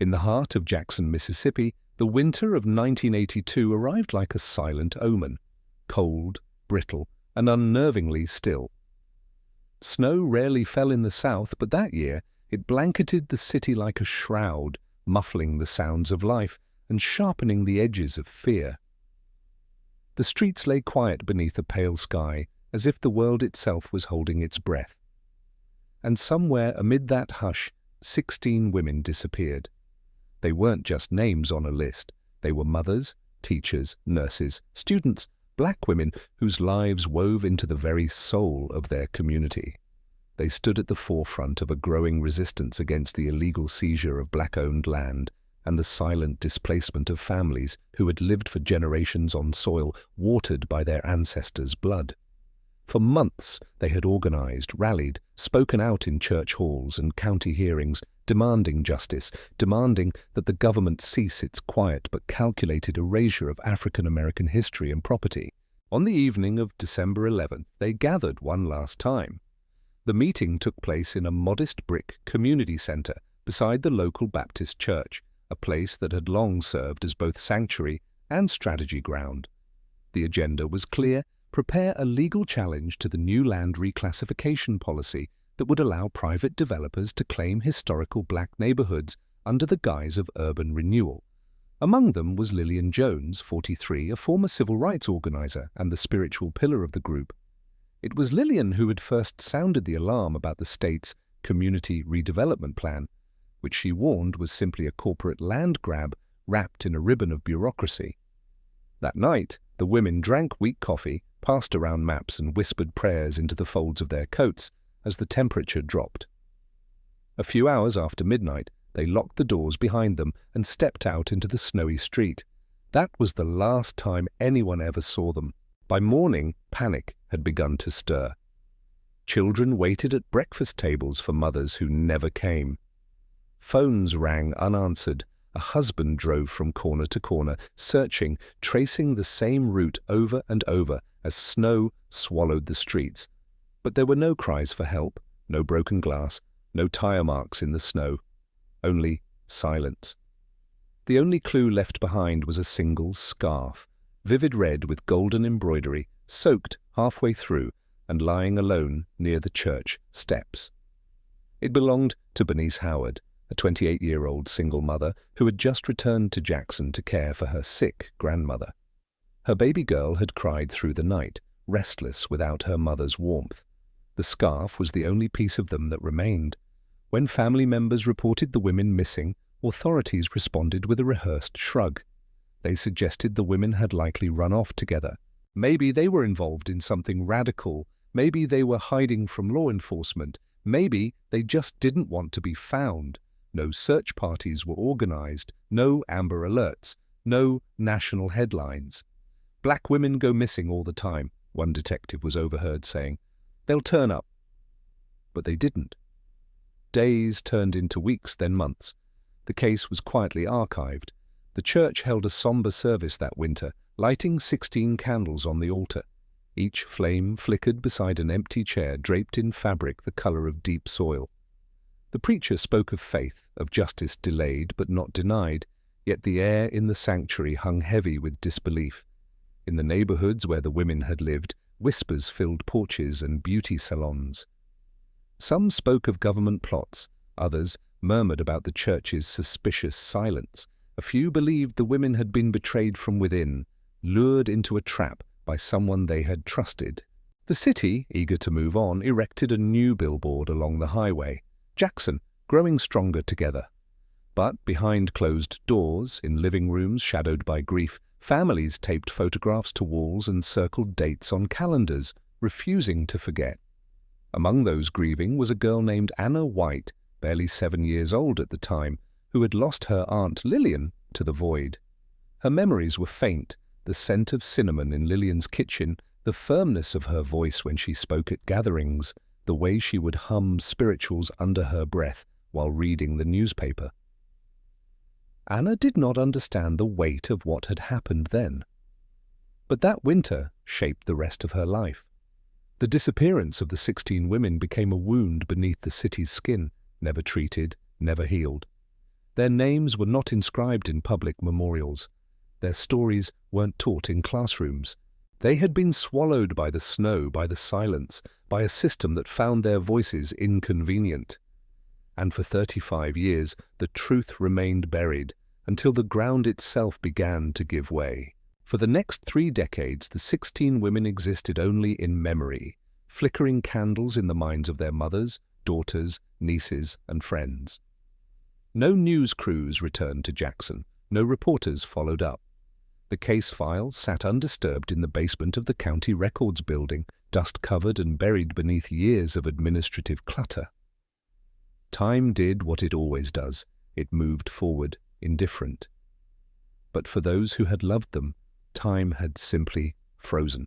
In the heart of Jackson, Mississippi, the winter of 1982 arrived like a silent omen, cold, brittle, and unnervingly still. Snow rarely fell in the south, but that year it blanketed the city like a shroud, muffling the sounds of life and sharpening the edges of fear. The streets lay quiet beneath a pale sky, as if the world itself was holding its breath. And somewhere amid that hush, 16 women disappeared. They weren't just names on a list. They were mothers, teachers, nurses, students, black women whose lives wove into the very soul of their community. They stood at the forefront of a growing resistance against the illegal seizure of black-owned land and the silent displacement of families who had lived for generations on soil watered by their ancestors' blood. For months they had organized, rallied, spoken out in church halls and county hearings, demanding justice, demanding that the government cease its quiet but calculated erasure of African American history and property. On the evening of December 11th, they gathered one last time. The meeting took place in a modest brick community center beside the local Baptist church, a place that had long served as both sanctuary and strategy ground. The agenda was clear: prepare a legal challenge to the new land reclassification policy that would allow private developers to claim historical black neighborhoods under the guise of urban renewal. Among them was Lillian Jones, 43, a former civil rights organizer and the spiritual pillar of the group. It was Lillian who had first sounded the alarm about the state's community redevelopment plan, which she warned was simply a corporate land grab wrapped in a ribbon of bureaucracy. That night, the women drank weak coffee, passed around maps and whispered prayers into the folds of their coats as the temperature dropped. A few hours after midnight, they locked the doors behind them and stepped out into the snowy street. That was the last time anyone ever saw them. By morning, panic had begun to stir. Children waited at breakfast tables for mothers who never came. Phones rang unanswered. A husband drove from corner to corner, searching, tracing the same route over and over as snow swallowed the streets. But there were no cries for help, no broken glass, no tire marks in the snow. Only silence. The only clue left behind was a single scarf, vivid red with golden embroidery, soaked halfway through and lying alone near the church steps. It belonged to Bernice Howard, a 28-year-old single mother who had just returned to Jackson to care for her sick grandmother. Her baby girl had cried through the night, restless without her mother's warmth. The scarf was the only piece of them that remained. When family members reported the women missing, authorities responded with a rehearsed shrug. They suggested the women had likely run off together. Maybe they were involved in something radical. Maybe they were hiding from law enforcement. Maybe they just didn't want to be found. No search parties were organized, no Amber Alerts, no national headlines. "Black women go missing all the time," one detective was overheard saying. "They'll turn up." But they didn't. Days turned into weeks, then months. The case was quietly archived. The church held a somber service that winter, lighting 16 candles on the altar. Each flame flickered beside an empty chair draped in fabric the color of deep soil. The preacher spoke of faith, of justice delayed but not denied, yet the air in the sanctuary hung heavy with disbelief. In the neighborhoods where the women had lived, whispers filled porches and beauty salons. Some spoke of government plots, others murmured about the church's suspicious silence. A few believed the women had been betrayed from within, lured into a trap by someone they had trusted. The city, eager to move on, erected a new billboard along the highway. Jackson, growing stronger together. But behind closed doors, in living rooms shadowed by grief, families taped photographs to walls and circled dates on calendars, refusing to forget. Among those grieving was a girl named Anna White, barely 7 years old at the time, who had lost her aunt Lillian to the void. Her memories were faint, the scent of cinnamon in Lillian's kitchen, the firmness of her voice when she spoke at gatherings, the way she would hum spirituals under her breath while reading the newspaper. Anna did not understand the weight of what had happened then. But that winter shaped the rest of her life. The disappearance of the 16 women became a wound beneath the city's skin, never treated, never healed. Their names were not inscribed in public memorials. Their stories weren't taught in classrooms. They had been swallowed by the snow, by the silence, by a system that found their voices inconvenient. And for 35 years, the truth remained buried, until the ground itself began to give way. For the next 3 decades, the 16 women existed only in memory, flickering candles in the minds of their mothers, daughters, nieces, and friends. No news crews returned to Jackson. No reporters followed up. The case file sat undisturbed in the basement of the county records building, dust-covered and buried beneath years of administrative clutter. Time did what it always does. It moved forward, indifferent. But for those who had loved them, time had simply frozen.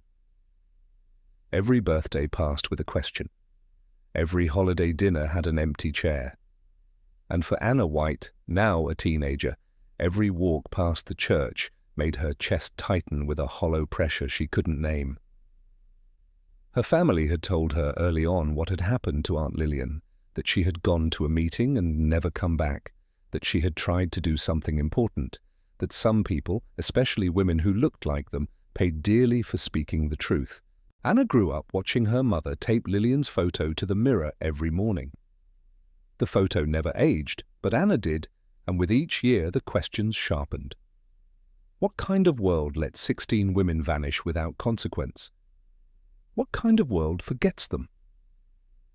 Every birthday passed with a question. Every holiday dinner had an empty chair. And for Anna White, now a teenager, every walk past the church made her chest tighten with a hollow pressure she couldn't name. Her family had told her early on what had happened to Aunt Lillian, that she had gone to a meeting and never come back, that she had tried to do something important, that some people, especially women who looked like them, paid dearly for speaking the truth. Anna grew up watching her mother tape Lillian's photo to the mirror every morning. The photo never aged, but Anna did, and with each year the questions sharpened. What kind of world lets 16 women vanish without consequence? What kind of world forgets them?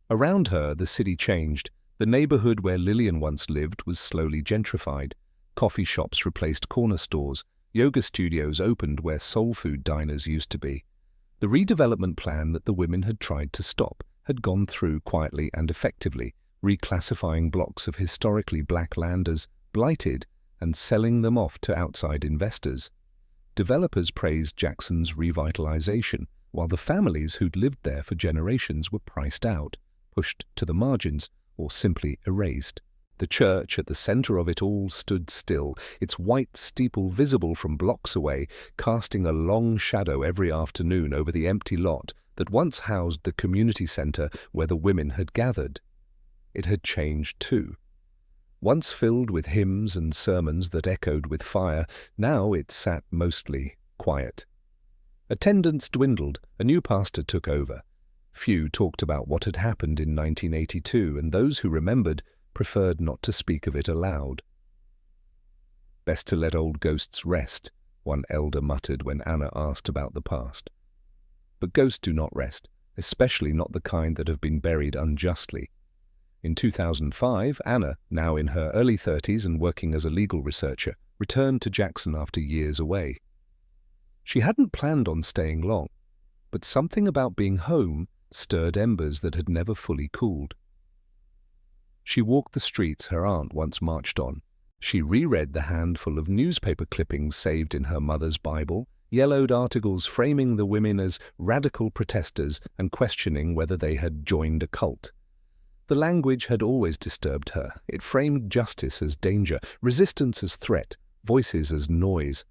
Around her, the city changed. The neighborhood where Lillian once lived was slowly gentrified. Coffee shops replaced corner stores. Yoga studios opened where soul food diners used to be. The redevelopment plan that the women had tried to stop had gone through quietly and effectively, reclassifying blocks of historically black land as blighted and selling them off to outside investors. Developers praised Jackson's revitalization, while the families who'd lived there for generations were priced out, pushed to the margins, or simply erased. The church at the center of it all stood still, its white steeple visible from blocks away, casting a long shadow every afternoon over the empty lot that once housed the community center where the women had gathered. It had changed too. Once filled with hymns and sermons that echoed with fire, now it sat mostly quiet. Attendance dwindled, a new pastor took over. Few talked about what had happened in 1982, and those who remembered preferred not to speak of it aloud. "Best to let old ghosts rest," one elder muttered when Anna asked about the past. But ghosts do not rest, especially not the kind that have been buried unjustly. In 2005, Anna, now in her early 30s and working as a legal researcher, returned to Jackson after years away. She hadn't planned on staying long, but something about being home stirred embers that had never fully cooled. She walked the streets her aunt once marched on. She reread the handful of newspaper clippings saved in her mother's Bible, yellowed articles framing the women as radical protesters and questioning whether they had joined a cult. The language had always disturbed her. It framed justice as danger, resistance as threat, voices as noise.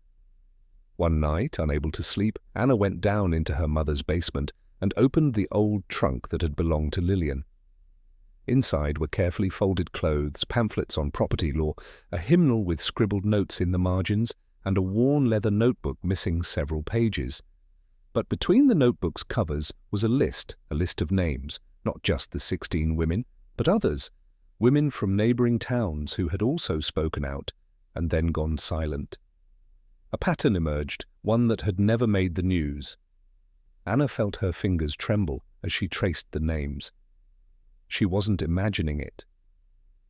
One night, unable to sleep, Anna went down into her mother's basement and opened the old trunk that had belonged to Lillian. Inside were carefully folded clothes, pamphlets on property law, a hymnal with scribbled notes in the margins, and a worn leather notebook missing several pages. But between the notebook's covers was a list of names, not just the 16 women, but others, women from neighboring towns who had also spoken out and then gone silent. A pattern emerged, one that had never made the news. Anna felt her fingers tremble as she traced the names. She wasn't imagining it.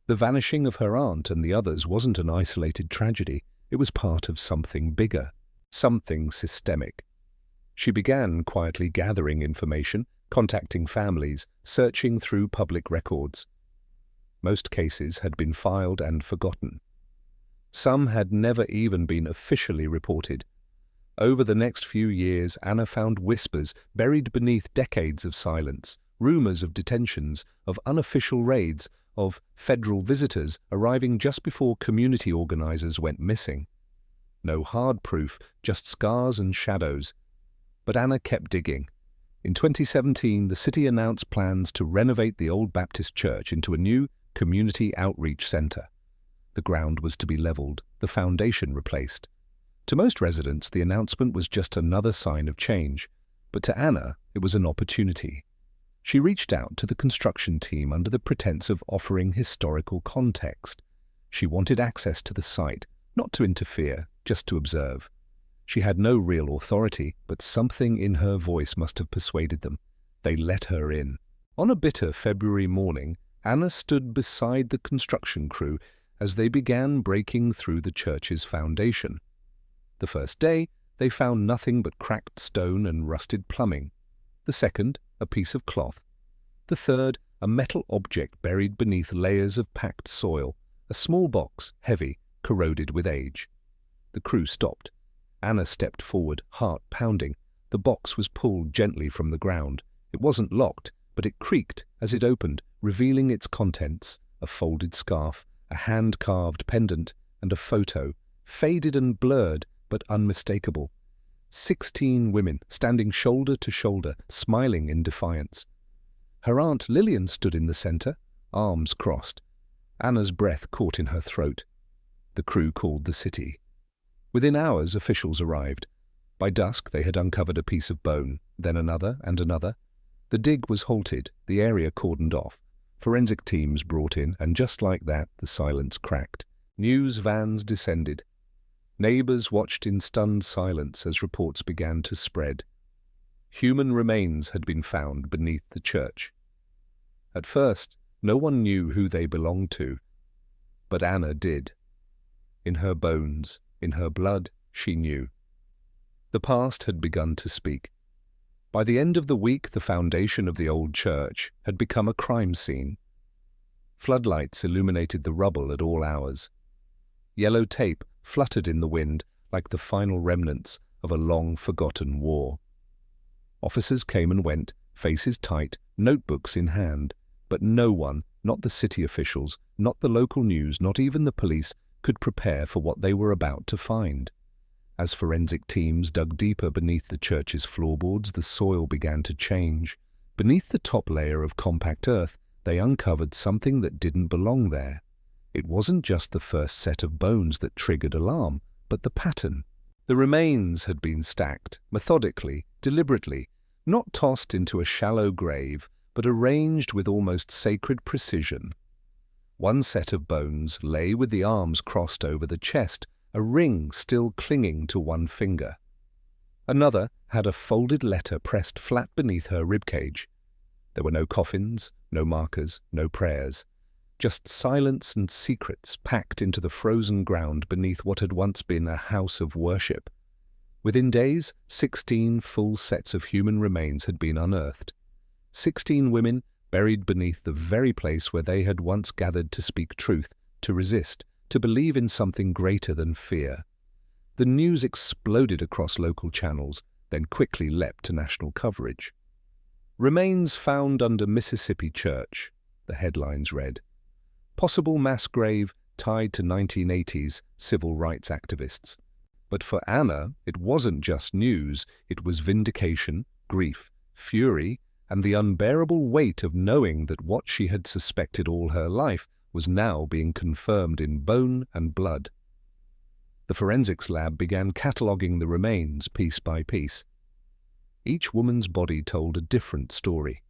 The vanishing of her aunt and the others wasn't an isolated tragedy. It was part of something bigger, something systemic. She began quietly gathering information, contacting families, searching through public records. Most cases had been filed and forgotten. Some had never even been officially reported. Over the next few years, Anna found whispers buried beneath decades of silence, rumors of detentions, of unofficial raids, of federal visitors arriving just before community organizers went missing. No hard proof, just scars and shadows. But Anna kept digging. In 2017, the city announced plans to renovate the old Baptist church into a new community outreach center. The The ground was to be levelled, the foundation replaced. To most residents, the announcement was just another sign of change, but to Anna, it was an opportunity. She reached out to the construction team under the pretense of offering historical context. She wanted access to the site, not to interfere, just to observe. She had no real authority, but something in her voice must have persuaded them. They let her in. On a bitter February morning, Anna stood beside the construction crew as they began breaking through the church's foundation. The first day, they found nothing but cracked stone and rusted plumbing. The second, a piece of cloth. The third, a metal object buried beneath layers of packed soil, a small box, heavy, corroded with age. The crew stopped. Anna stepped forward, heart pounding. The box was pulled gently from the ground. It wasn't locked, but it creaked as it opened, revealing its contents: a folded scarf, a hand-carved pendant, and a photo, faded and blurred, but unmistakable. 16 women standing shoulder to shoulder, smiling in defiance. Her aunt Lillian stood in the centre, arms crossed. Anna's breath caught in her throat. The crew called the city. Within hours, officials arrived. By dusk, they had uncovered a piece of bone, then another and another. The dig was halted, the area cordoned off. Forensic teams brought in, and just like that, the silence cracked. News vans descended. Neighbours watched in stunned silence as reports began to spread. Human remains had been found beneath the church. At first, no one knew who they belonged to. But Anna did. In her bones, in her blood, she knew. The past had begun to speak. By the end of the week, the foundation of the old church had become a crime scene. Floodlights illuminated the rubble at all hours. Yellow tape fluttered in the wind like the final remnants of a long-forgotten war. Officers came and went, faces tight, notebooks in hand, but no one, not the city officials, not the local news, not even the police, could prepare for what they were about to find. As forensic teams dug deeper beneath the church's floorboards, the soil began to change. Beneath the top layer of compact earth, they uncovered something that didn't belong there. It wasn't just the first set of bones that triggered alarm, but the pattern. The remains had been stacked, methodically, deliberately, not tossed into a shallow grave, but arranged with almost sacred precision. One set of bones lay with the arms crossed over the chest, a ring still clinging to one finger. Another had a folded letter pressed flat beneath her ribcage. There were no coffins, no markers, no prayers. Just silence and secrets packed into the frozen ground beneath what had once been a house of worship. Within days, 16 full sets of human remains had been unearthed. 16 women buried beneath the very place where they had once gathered to speak truth, to resist, to believe in something greater than fear. The news exploded across local channels, then quickly leapt to national coverage. Remains found under Mississippi church, the headlines read. Possible mass grave tied to 1980s civil rights activists. But for Anna, it wasn't just news, it was vindication, grief, fury, and the unbearable weight of knowing that what she had suspected all her life was now being confirmed in bone and blood. The forensics lab began cataloguing the remains piece by piece. Each woman's body told a different story.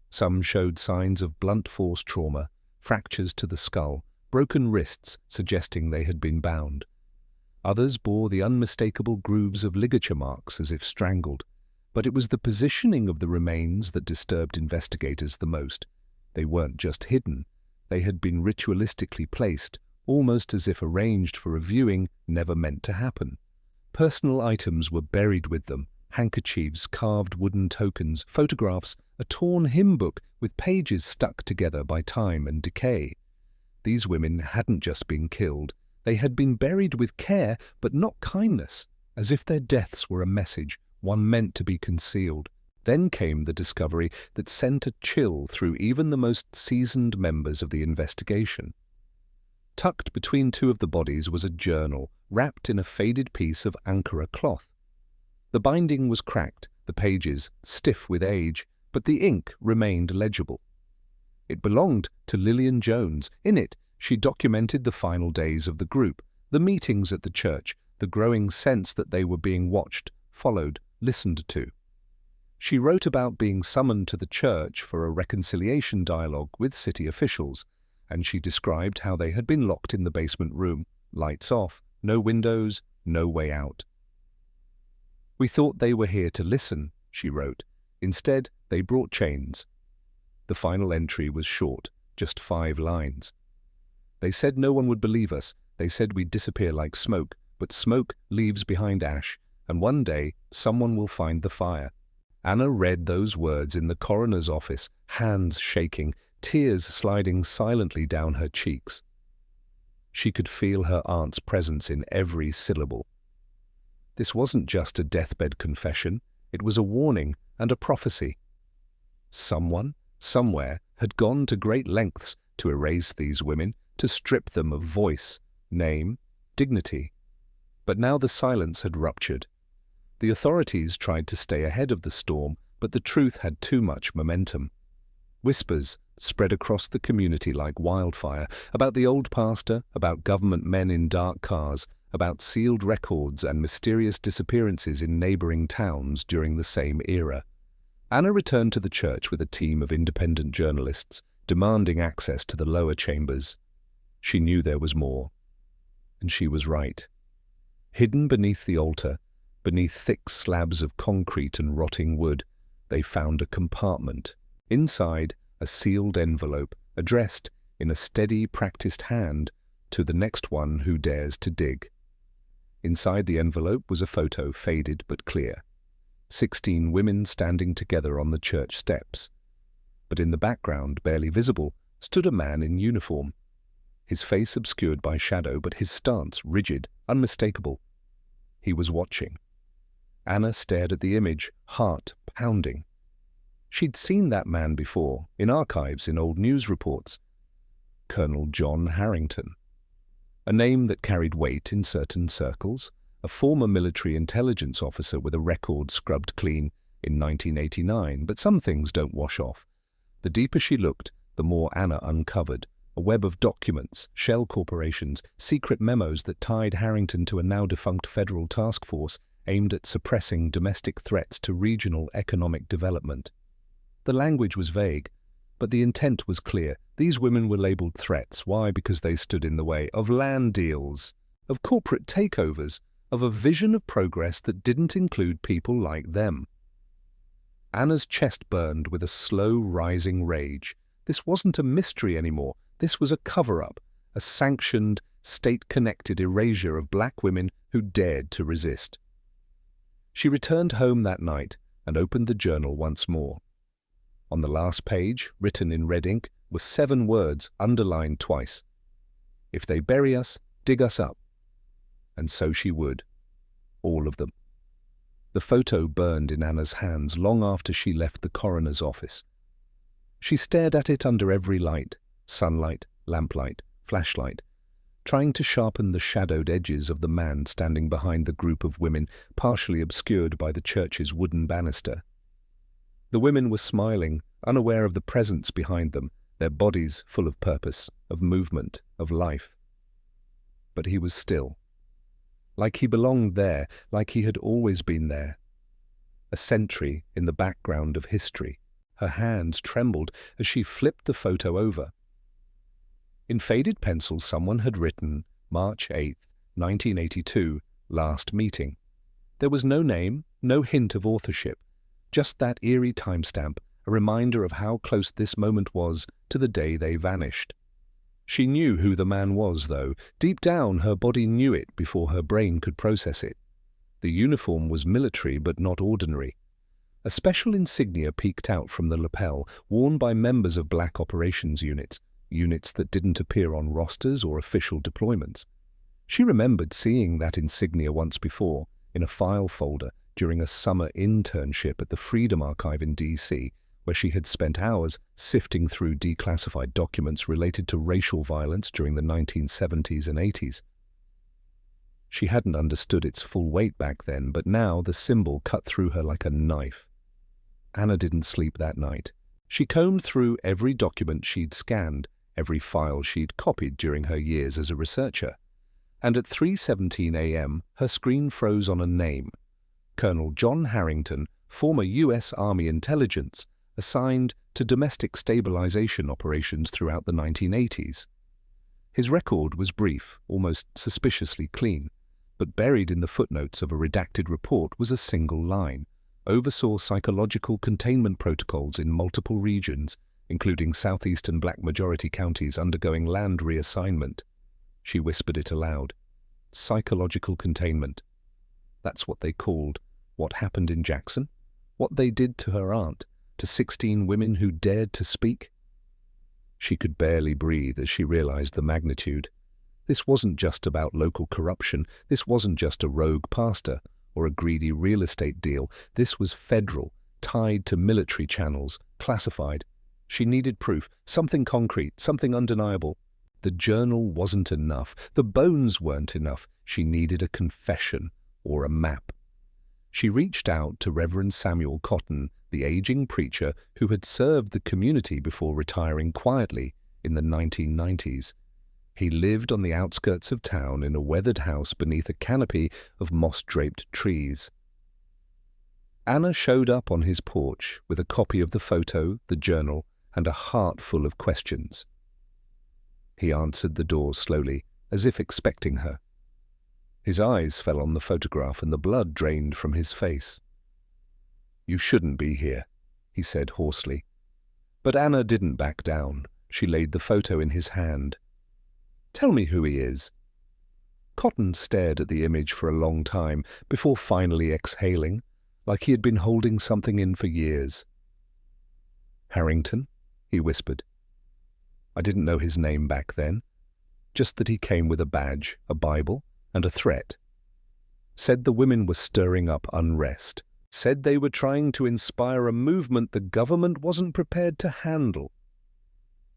Some showed signs of blunt force trauma, fractures to the skull, broken wrists suggesting they had been bound. Others bore the unmistakable grooves of ligature marks as if strangled. But it was the positioning of the remains that disturbed investigators the most. They weren't just hidden. They had been ritualistically placed, almost as if arranged for a viewing never meant to happen. Personal items were buried with them: handkerchiefs, carved wooden tokens, photographs, a torn hymn book with pages stuck together by time and decay. These women hadn't just been killed. They had been buried with care, but not kindness, as if their deaths were a message, one meant to be concealed. Then came the discovery that sent a chill through even the most seasoned members of the investigation. Tucked between two of the bodies was a journal, wrapped in a faded piece of Ankara cloth. The binding was cracked, the pages stiff with age, but the ink remained legible. It belonged to Lillian Jones. In it, She documented the final days of the group, the meetings at the church, the growing sense that they were being watched, followed, listened to. She wrote about being summoned to the church for a reconciliation dialogue with city officials, and she described how they had been locked in the basement room, lights off, no windows, no way out. "We thought they were here to listen," she wrote. "Instead, they brought chains." The final entry was short, just 5 lines. "They said no one would believe us. They said we'd disappear like smoke, but smoke leaves behind ash, and one day someone will find the fire." Anna read those words in the coroner's office, hands shaking, tears sliding silently down her cheeks. She could feel her aunt's presence in every syllable. This wasn't just a deathbed confession, it was a warning and a prophecy. Someone, somewhere, had gone to great lengths to erase these women, to strip them of voice, name, dignity. But now the silence had ruptured. The authorities tried to stay ahead of the storm, but the truth had too much momentum. Whispers spread across the community like wildfire, about the old pastor, about government men in dark cars, about sealed records and mysterious disappearances in neighboring towns during the same era. Anna returned to the church with a team of independent journalists, demanding access to the lower chambers. She knew there was more. And she was right. Hidden beneath the altar, beneath thick slabs of concrete and rotting wood, they found a compartment. Inside, a sealed envelope, addressed, in a steady, practiced hand, to the next one who dares to dig. Inside the envelope was a photo, faded but clear. 16 women standing together on the church steps. But in the background, barely visible, stood a man in uniform. His face obscured by shadow, but his stance rigid, unmistakable. He was watching. Anna stared at the image, heart pounding. She'd seen that man before, in archives, in old news reports. Colonel John Harrington. A name that carried weight in certain circles, a former military intelligence officer with a record scrubbed clean in 1989, but some things don't wash off. The deeper she looked, the more Anna uncovered. A web of documents, shell corporations, secret memos that tied Harrington to a now-defunct federal task force aimed at suppressing domestic threats to regional economic development. The language was vague, but the intent was clear. These women were labeled threats. Why? Because they stood in the way of land deals, of corporate takeovers, of a vision of progress that didn't include people like them. Anna's chest burned with a slow, rising rage. This wasn't a mystery anymore. This was a cover-up, a sanctioned, state-connected erasure of black women who dared to resist. She returned home that night and opened the journal once more. On the last page, written in red ink, were 7 words underlined twice. "If they bury us, dig us up." And so she would. All of them. The photo burned in Anna's hands long after she left the coroner's office. She stared at it under every light, sunlight, lamplight, flashlight, trying to sharpen the shadowed edges of the man standing behind the group of women, partially obscured by the church's wooden banister. The women were smiling, unaware of the presence behind them, their bodies full of purpose, of movement, of life. But he was still. Like he belonged there, like he had always been there. A sentry in the background of history. Her hands trembled as she flipped the photo over. In faded pencil, someone had written, March 8th, 1982, last meeting. There was no name, no hint of authorship, just that eerie timestamp, a reminder of how close this moment was to the day they vanished. She knew who the man was, though. Deep down, her body knew it before her brain could process it. The uniform was military, but not ordinary. A special insignia peeked out from the lapel, worn by members of black operations units, units that didn't appear on rosters or official deployments. She remembered seeing that insignia once before, in a file folder, during a summer internship at the Freedom Archive in D.C., where she had spent hours sifting through declassified documents related to racial violence during the 1970s and 80s. She hadn't understood its full weight back then, but now the symbol cut through her like a knife. Anna didn't sleep that night. She combed through every document she'd scanned, every file she'd copied during her years as a researcher. And at 3:17 a.m., her screen froze on a name: Colonel John Harrington, former U.S. Army intelligence, assigned to domestic stabilization operations throughout the 1980s. His record was brief, almost suspiciously clean, but buried in the footnotes of a redacted report was a single line: oversaw psychological containment protocols in multiple regions, including southeastern black majority counties undergoing land reassignment. She whispered it aloud. Psychological containment. That's what they called what happened in Jackson, what they did to her aunt, to 16 women who dared to speak. She could barely breathe as she realized the magnitude. This wasn't just about local corruption. This wasn't just a rogue pastor or a greedy real estate deal. This was federal, tied to military channels, classified. She needed proof, something concrete, something undeniable. The journal wasn't enough. The bones weren't enough. She needed a confession or a map. She reached out to Reverend Samuel Cotton, the aging preacher who had served the community before retiring quietly in the 1990s. He lived on the outskirts of town in a weathered house beneath a canopy of moss-draped trees. Anna showed up on his porch with a copy of the photo, the journal, and a heart full of questions. He answered the door slowly, as if expecting her. His eyes fell on the photograph and the blood drained from his face. "You shouldn't be here," he said hoarsely. But Anna didn't back down. She laid the photo in his hand. "Tell me who he is." Cotton stared at the image for a long time before finally exhaling, like he had been holding something in for years. "Harrington," he whispered. I didn't know his name back then, just that he came with a badge, a Bible, and a threat. Said the women were stirring up unrest. Said they were trying to inspire a movement the government wasn't prepared to handle.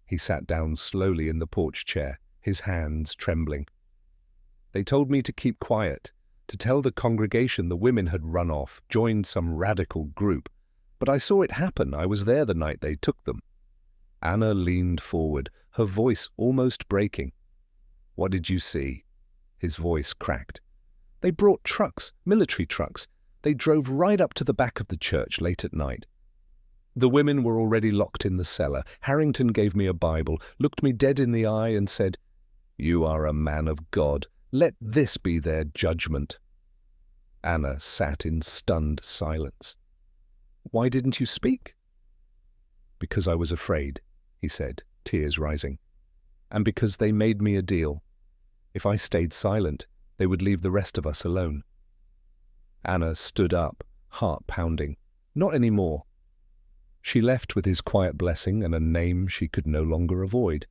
He sat down slowly in the porch chair, his hands trembling. They told me to keep quiet, to tell the congregation the women had run off, joined some radical group. But I saw it happen. I was there the night they took them. Anna leaned forward, her voice almost breaking. "What did you see?" His voice cracked. "They brought trucks, military trucks. They drove right up to the back of the church late at night. The women were already locked in the cellar. Harrington gave me a Bible, looked me dead in the eye and said, 'You are a man of God. Let this be their judgment.'" Anna sat in stunned silence. "Why didn't you speak?" "Because I was afraid," he said, tears rising. "And because they made me a deal. If I stayed silent, they would leave the rest of us alone." Anna stood up, heart pounding. Not anymore. She left with his quiet blessing and a name she could no longer avoid: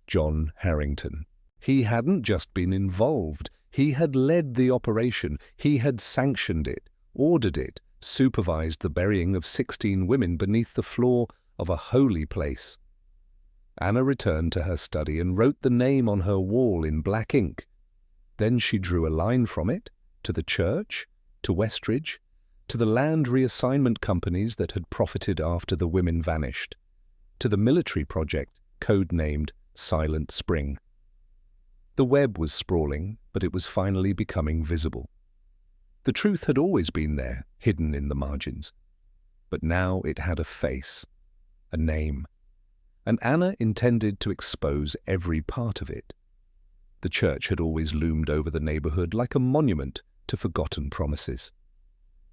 John Harrington. He hadn't just been involved. He had led the operation. He had sanctioned it, ordered it, supervised the burying of 16 women beneath the floor of a holy place. Anna returned to her study and wrote the name on her wall in black ink. Then she drew a line from it to the church, to Westridge, to the land reassignment companies that had profited after the women vanished, to the military project code-named Silent Spring. The web was sprawling, but it was finally becoming visible. The truth had always been there, hidden in the margins. But now it had a face, a name, and Anna intended to expose every part of it. The church had always loomed over the neighborhood like a monument to forgotten promises.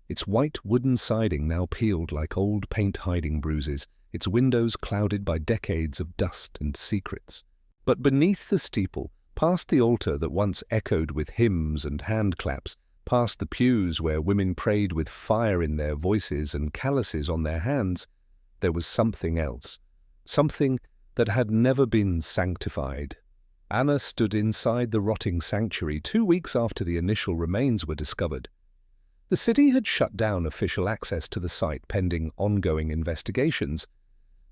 Its white wooden siding now peeled like old paint hiding bruises, its windows clouded by decades of dust and secrets. But beneath the steeple, past the altar that once echoed with hymns and hand claps, past the pews where women prayed with fire in their voices and calluses on their hands, there was something else, something that had never been sanctified. Anna stood inside the rotting sanctuary 2 weeks after the initial remains were discovered. The city had shut down official access to the site pending ongoing investigations,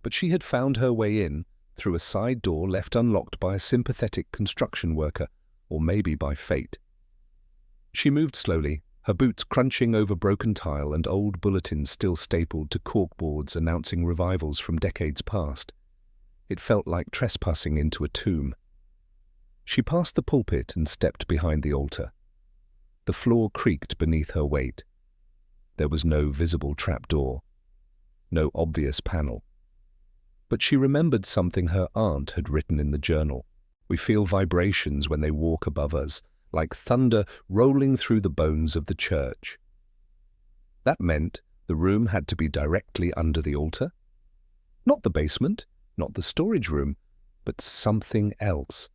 but she had found her way in through a side door left unlocked by a sympathetic construction worker, or maybe by fate. She moved slowly, her boots crunching over broken tile and old bulletins still stapled to corkboards announcing revivals from decades past. It felt like trespassing into a tomb. She passed the pulpit and stepped behind the altar. The floor creaked beneath her weight. There was no visible trapdoor, no obvious panel. But she remembered something her aunt had written in the journal. We feel vibrations when they walk above us, like thunder rolling through the bones of the church. That meant the room had to be directly under the altar. Not the basement, not the storage room, but something else,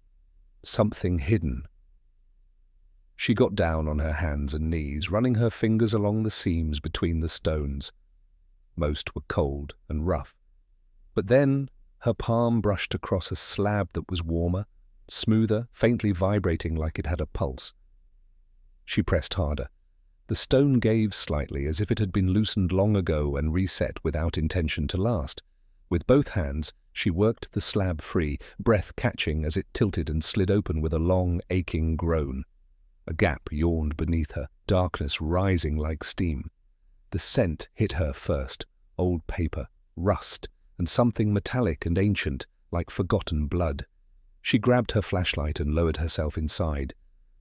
something hidden. She got down on her hands and knees, running her fingers along the seams between the stones. Most were cold and rough. But then her palm brushed across a slab that was warmer, smoother, faintly vibrating like it had a pulse. She pressed harder. The stone gave slightly, as if it had been loosened long ago and reset without intention to last. With both hands, she worked the slab free, breath catching as it tilted and slid open with a long, aching groan. A gap yawned beneath her, darkness rising like steam. The scent hit her first, old paper, rust, and something metallic and ancient, like forgotten blood. She grabbed her flashlight and lowered herself inside.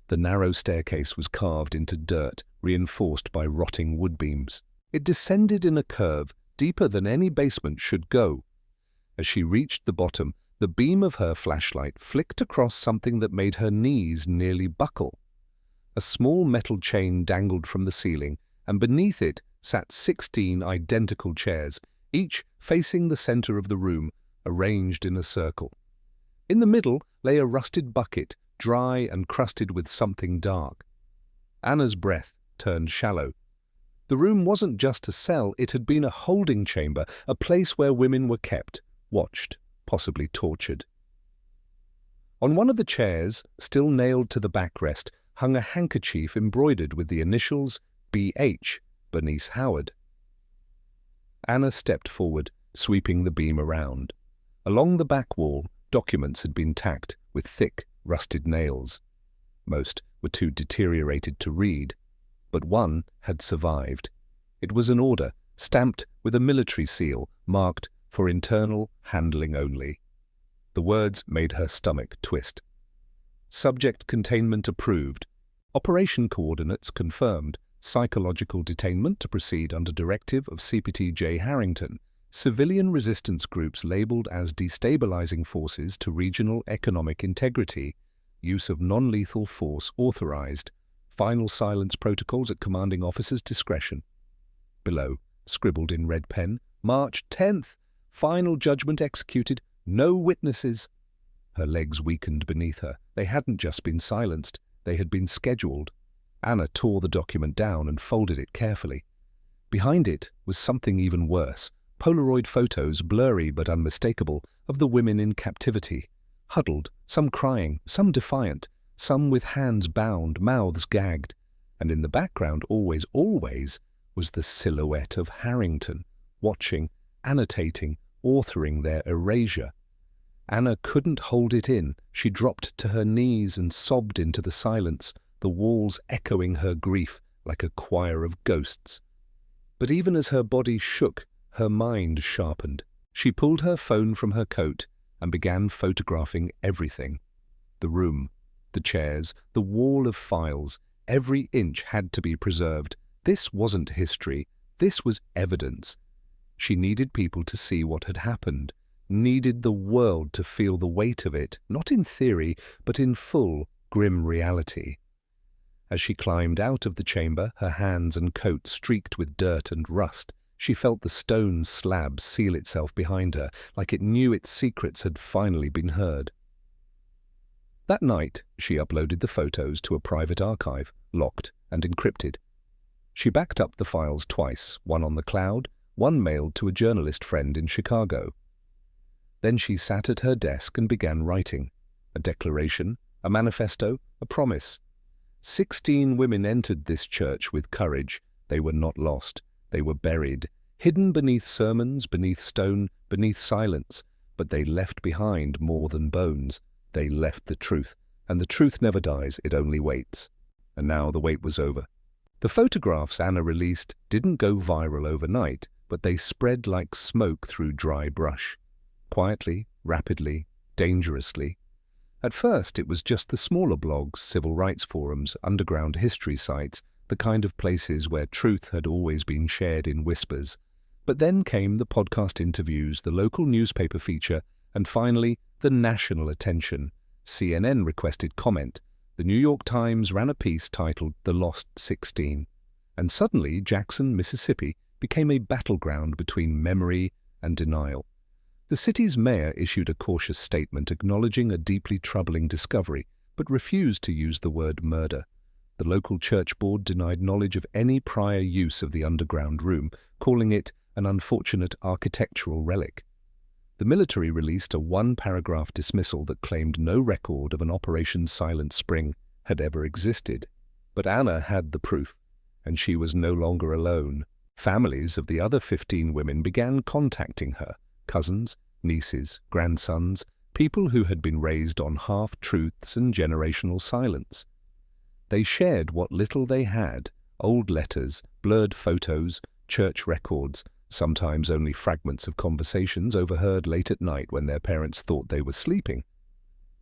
The narrow staircase was carved into dirt, reinforced by rotting wood beams. It descended in a curve, deeper than any basement should go. As she reached the bottom, the beam of her flashlight flicked across something that made her knees nearly buckle. A small metal chain dangled from the ceiling, and beneath it sat 16 identical chairs, each facing the center of the room, arranged in a circle. In the middle lay a rusted bucket, dry and crusted with something dark. Anna's breath turned shallow. The room wasn't just a cell, it had been a holding chamber, a place where women were kept, watched, possibly tortured. On one of the chairs, still nailed to the backrest, hung a handkerchief embroidered with the initials B.H., Bernice Howard. Anna stepped forward, sweeping the beam around. Along the back wall, documents had been tacked with thick, rusted nails. Most were too deteriorated to read, but one had survived. It was an order, stamped with a military seal, marked for internal handling only. The words made her stomach twist. Subject containment approved. Operation coordinates confirmed. Psychological detainment to proceed under directive of CPT J. Harrington. Civilian resistance groups labeled as destabilizing forces to regional economic integrity. Use of non-lethal force authorized. Final silence protocols at commanding officer's discretion. Below, scribbled in red pen, March 10th. Final judgment executed. No witnesses. Her legs weakened beneath her. They hadn't just been silenced. They had been scheduled. Anna tore the document down and folded it carefully. Behind it was something even worse. Polaroid photos, blurry but unmistakable, of the women in captivity. Huddled, some crying, some defiant, some with hands bound, mouths gagged. And in the background, always, was the silhouette of Harrington, watching, annotating, authoring their erasure. Anna couldn't hold it in. She dropped to her knees and sobbed into the silence, the walls echoing her grief like a choir of ghosts. But even as her body shook, her mind sharpened. She pulled her phone from her coat and began photographing everything. The room, the chairs, the wall of files, every inch had to be preserved. This wasn't history, this was evidence. She needed people to see what had happened, needed the world to feel the weight of it, not in theory, but in full, grim reality. As she climbed out of the chamber, her hands and coat streaked with dirt and rust, she felt the stone slab seal itself behind her, like it knew its secrets had finally been heard. That night, she uploaded the photos to a private archive, locked and encrypted. She backed up the files twice, one on the cloud, one mailed to a journalist friend in Chicago. Then she sat at her desk and began writing. A declaration, a manifesto, a promise. 16 women entered this church with courage. They were not lost. They were buried, hidden beneath sermons, beneath stone, beneath silence. But they left behind more than bones. They left the truth. And the truth never dies, it only waits. And now the wait was over. The photographs Anna released didn't go viral overnight, but they spread like smoke through dry brush. quietly, rapidly, dangerously. At first, it was just the smaller blogs, civil rights forums, underground history sites, the kind of places where truth had always been shared in whispers. But then came the podcast interviews, the local newspaper feature, and finally, the national attention. CNN requested comment. The New York Times ran a piece titled The Lost 16. And suddenly, Jackson, Mississippi, became a battleground between memory and denial. The city's mayor issued a cautious statement acknowledging a deeply troubling discovery, but refused to use the word murder. The local church board denied knowledge of any prior use of the underground room, calling it an unfortunate architectural relic. The military released a one-paragraph dismissal that claimed no record of an Operation Silent Spring had ever existed. But Anna had the proof, and she was no longer alone. Families of the other 15 women began contacting her, cousins, nieces, grandsons, people who had been raised on half-truths and generational silence. They shared what little they had, old letters, blurred photos, church records, sometimes only fragments of conversations overheard late at night when their parents thought they were sleeping.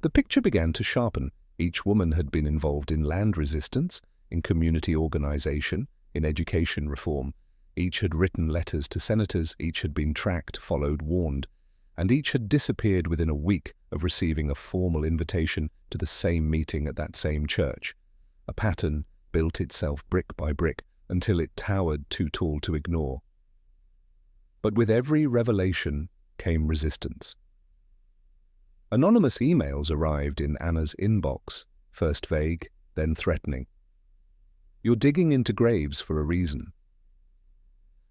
The picture began to sharpen. Each woman had been involved in land resistance, in community organization, in education reform. Each had written letters to senators, each had been tracked, followed, warned, and each had disappeared within a week of receiving a formal invitation to the same meeting at that same church. A pattern built itself brick by brick until it towered too tall to ignore. But with every revelation came resistance. Anonymous emails arrived in Anna's inbox, first vague, then threatening. "You're digging into graves for a reason.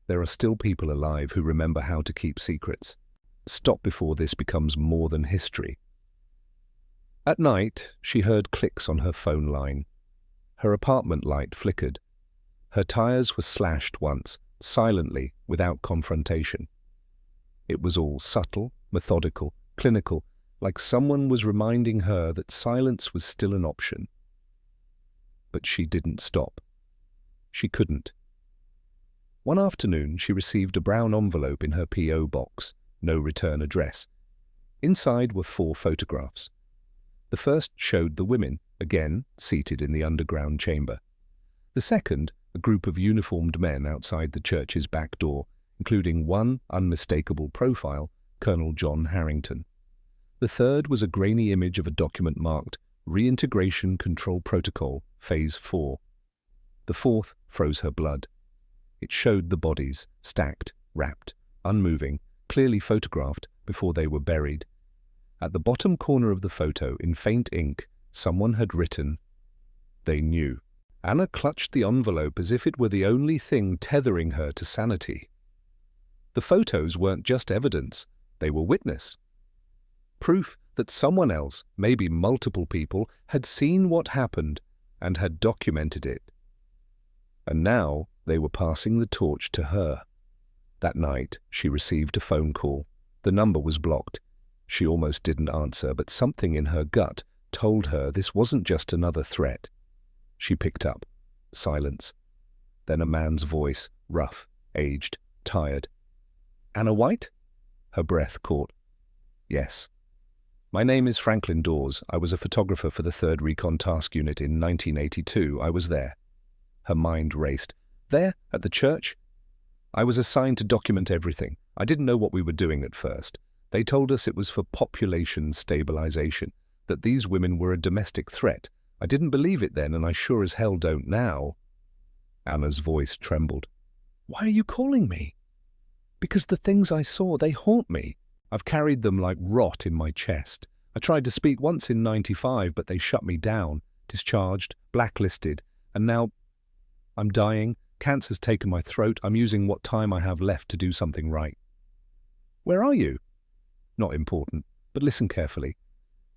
There are still people alive who remember how to keep secrets. Stop before this becomes more than history." At night, she heard clicks on her phone line. Her apartment light flickered. Her tires were slashed once, silently, without confrontation. It was all subtle, methodical, clinical, like someone was reminding her that silence was still an option. But she didn't stop. She couldn't. One afternoon, she received a brown envelope in her P.O. box, no return address. Inside were 4 photographs. The first showed the women, again seated in the underground chamber. The second, a group of uniformed men outside the church's back door, including one unmistakable profile, Colonel John Harrington. The third was a grainy image of a document marked Reintegration Control Protocol, Phase 4. The fourth froze her blood. It showed the bodies, stacked, wrapped, unmoving, clearly photographed before they were buried. At the bottom corner of the photo, in faint ink, someone had written, "They knew." Anna clutched the envelope as if it were the only thing tethering her to sanity. The photos weren't just evidence, they were witness. Proof that someone else, maybe multiple people, had seen what happened and had documented it. And now they were passing the torch to her. That night, she received a phone call. The number was blocked. She almost didn't answer, but something in her gut told her this wasn't just another threat. She picked up. Silence. Then a man's voice, rough, aged, tired. "Anna White?" Her breath caught. "Yes." "My name is Franklin Dawes. I was a photographer for the 3rd Recon Task Unit in 1982. I was there." Her mind raced. "There? At the church?" "I was assigned to document everything. I didn't know what we were doing at first. They told us it was for population stabilization, that these women were a domestic threat. I didn't believe it then, and I sure as hell don't now." Anna's voice trembled. "Why are you calling me?" "Because the things I saw, they haunt me. I've carried them like rot in my chest. I tried to speak once in 95, but they shut me down, discharged, blacklisted, and now I'm dying. Cancer's taken my throat. I'm using what time I have left to do something right." "Where are you?" "Not important, but listen carefully.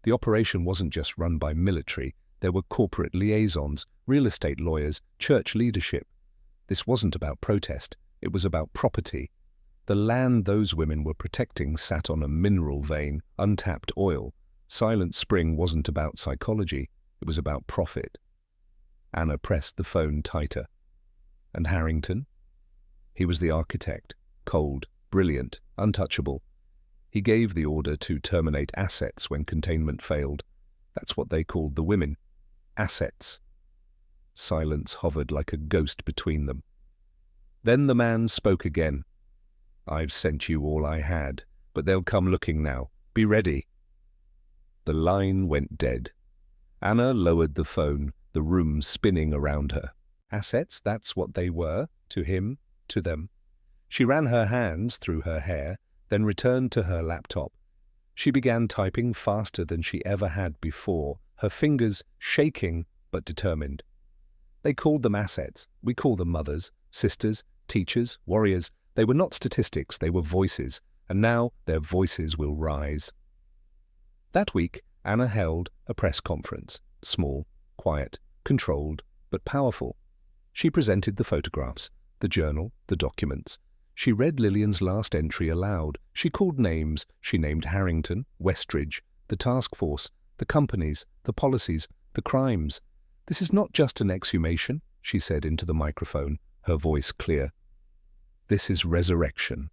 The operation wasn't just run by military. There were corporate liaisons, real estate lawyers, church leadership. This wasn't about protest. It was about property. The land those women were protecting sat on a mineral vein, untapped oil. Silent Spring wasn't about psychology. It was about profit." Anna pressed the phone tighter. "And Harrington?" "He was the architect. Cold, brilliant, untouchable. He gave the order to terminate assets when containment failed. That's what they called the women. Assets. Silence hovered like a ghost between them. Then the man spoke again. "I've sent you all I had, but they'll come looking now. Be ready." The line went dead. Anna lowered the phone, the room spinning around her. Assets, that's what they were, to him, to them. She ran her hands through her hair, then returned to her laptop. She began typing faster than she ever had before, her fingers shaking but determined. They called them assets. We call them mothers, sisters, teachers, warriors. They were not statistics, they were voices, and now their voices will rise. That week, Anna held a press conference, small, quiet, controlled, but powerful. She presented the photographs, the journal, the documents. She read Lillian's last entry aloud. She called names. She named Harrington, Westridge, the task force, the companies, the policies, the crimes. "This is not just an exhumation," she said into the microphone, her voice clear. "This is resurrection.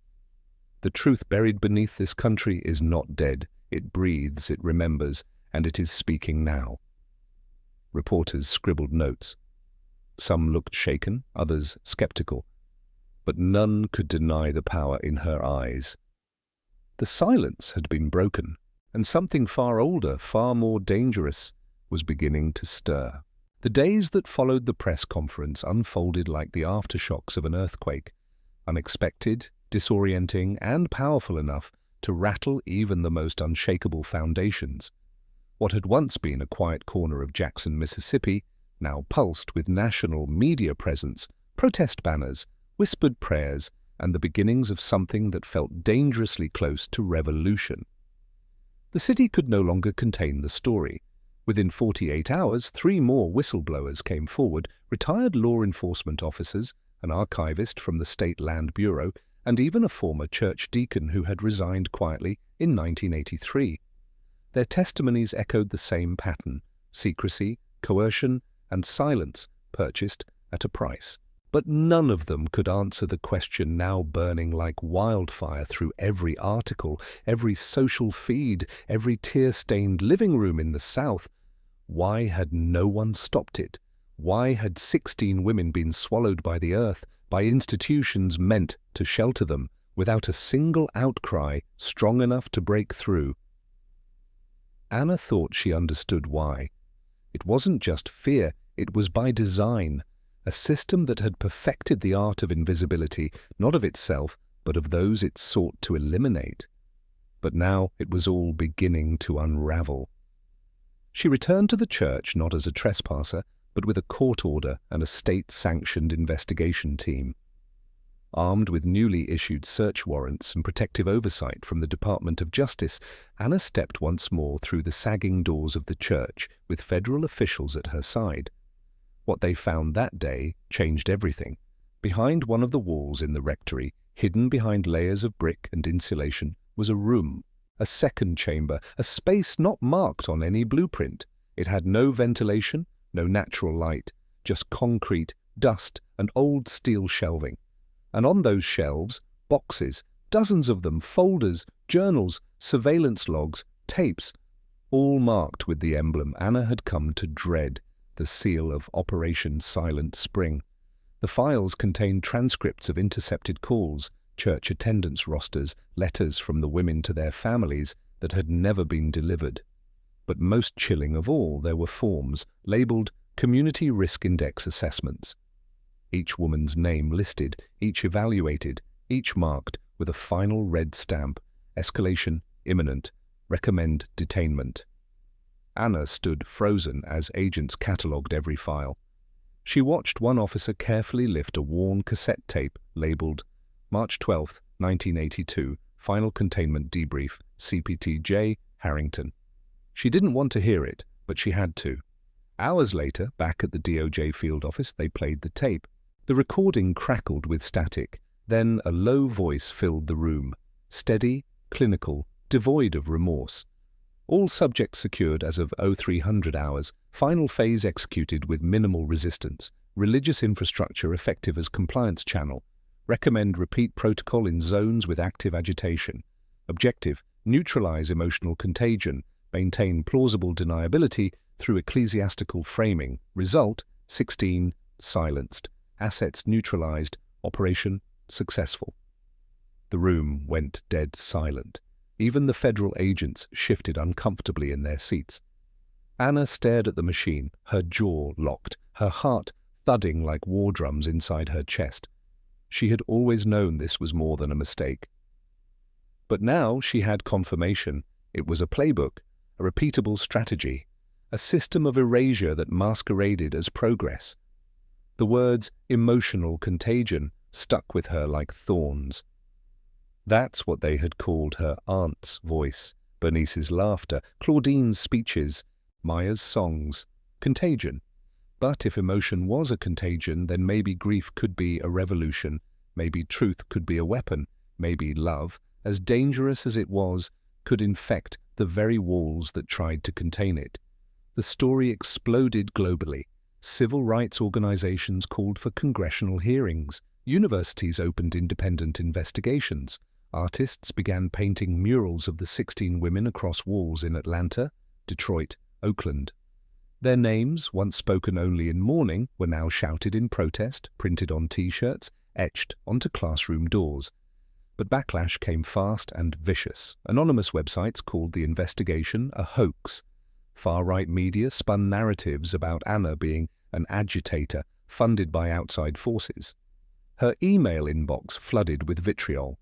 The truth buried beneath this country is not dead. It breathes, it remembers, and it is speaking now." Reporters scribbled notes. Some looked shaken, others skeptical. But none could deny the power in her eyes. The silence had been broken, and something far older, far more dangerous, was beginning to stir. The days that followed the press conference unfolded like the aftershocks of an earthquake, unexpected, disorienting, and powerful enough to rattle even the most unshakable foundations. What had once been a quiet corner of Jackson, Mississippi, now pulsed with national media presence, protest banners, whispered prayers, and the beginnings of something that felt dangerously close to revolution. The city could no longer contain the story. Within 48 hours, 3 more whistleblowers came forward, retired law enforcement officers, an archivist from the State Land Bureau, and even a former church deacon who had resigned quietly in 1983. Their testimonies echoed the same pattern: secrecy, coercion, and silence purchased at a price. But none of them could answer the question now burning like wildfire through every article, every social feed, every tear-stained living room in the South. Why had no one stopped it? Why had 16 women been swallowed by the earth, by institutions meant to shelter them, without a single outcry strong enough to break through? Anna thought she understood why. It wasn't just fear, it was by design. A system that had perfected the art of invisibility, not of itself, but of those it sought to eliminate. But now it was all beginning to unravel. She returned to the church not as a trespasser, but with a court order and a state-sanctioned investigation team. Armed with newly issued search warrants and protective oversight from the Department of Justice, Anna stepped once more through the sagging doors of the church with federal officials at her side. What they found that day changed everything. Behind one of the walls in the rectory, hidden behind layers of brick and insulation, was a room, a second chamber, a space not marked on any blueprint. It had no ventilation, no natural light, just concrete, dust, and old steel shelving. And on those shelves, boxes, dozens of them, folders, journals, surveillance logs, tapes, all marked with the emblem Anna had come to dread, the seal of Operation Silent Spring. The files contained transcripts of intercepted calls, church attendance rosters, letters from the women to their families that had never been delivered. But most chilling of all, there were forms labeled Community Risk Index Assessments. Each woman's name listed, each evaluated, each marked with a final red stamp: escalation imminent, recommend detainment. Anna stood frozen as agents catalogued every file. She watched one officer carefully lift a worn cassette tape labeled March 12, 1982, Final Containment Debrief, CPT-J, Harrington. She didn't want to hear it, but she had to. Hours later, back at the DOJ field office, they played the tape. The recording crackled with static. Then a low voice filled the room, steady, clinical, devoid of remorse. All subjects secured as of 0300 hours, final phase executed with minimal resistance, religious infrastructure effective as compliance channel, recommend repeat protocol in zones with active agitation. Objective, neutralize emotional contagion, maintain plausible deniability through ecclesiastical framing. Result, 16 silenced, assets neutralized, operation successful. The room went dead silent. Even the federal agents shifted uncomfortably in their seats. Anna stared at the machine, her jaw locked, her heart thudding like war drums inside her chest. She had always known this was more than a mistake. But now she had confirmation. It was a playbook, a repeatable strategy, a system of erasure that masqueraded as progress. The words emotional contagion stuck with her like thorns. That's what they had called her aunt's voice, Bernice's laughter, Claudine's speeches, Maya's songs. Contagion. But if emotion was a contagion, then maybe grief could be a revolution, maybe truth could be a weapon, maybe love, as dangerous as it was, could infect the very walls that tried to contain it. The story exploded globally. Civil rights organizations called for congressional hearings. Universities opened independent investigations. Artists began painting murals of the 16 women across walls in Atlanta, Detroit, Oakland. Their names, once spoken only in mourning, were now shouted in protest, printed on T-shirts, etched onto classroom doors. But backlash came fast and vicious. Anonymous websites called the investigation a hoax. Far-right media spun narratives about Anna being an agitator funded by outside forces. Her email inbox flooded with vitriol.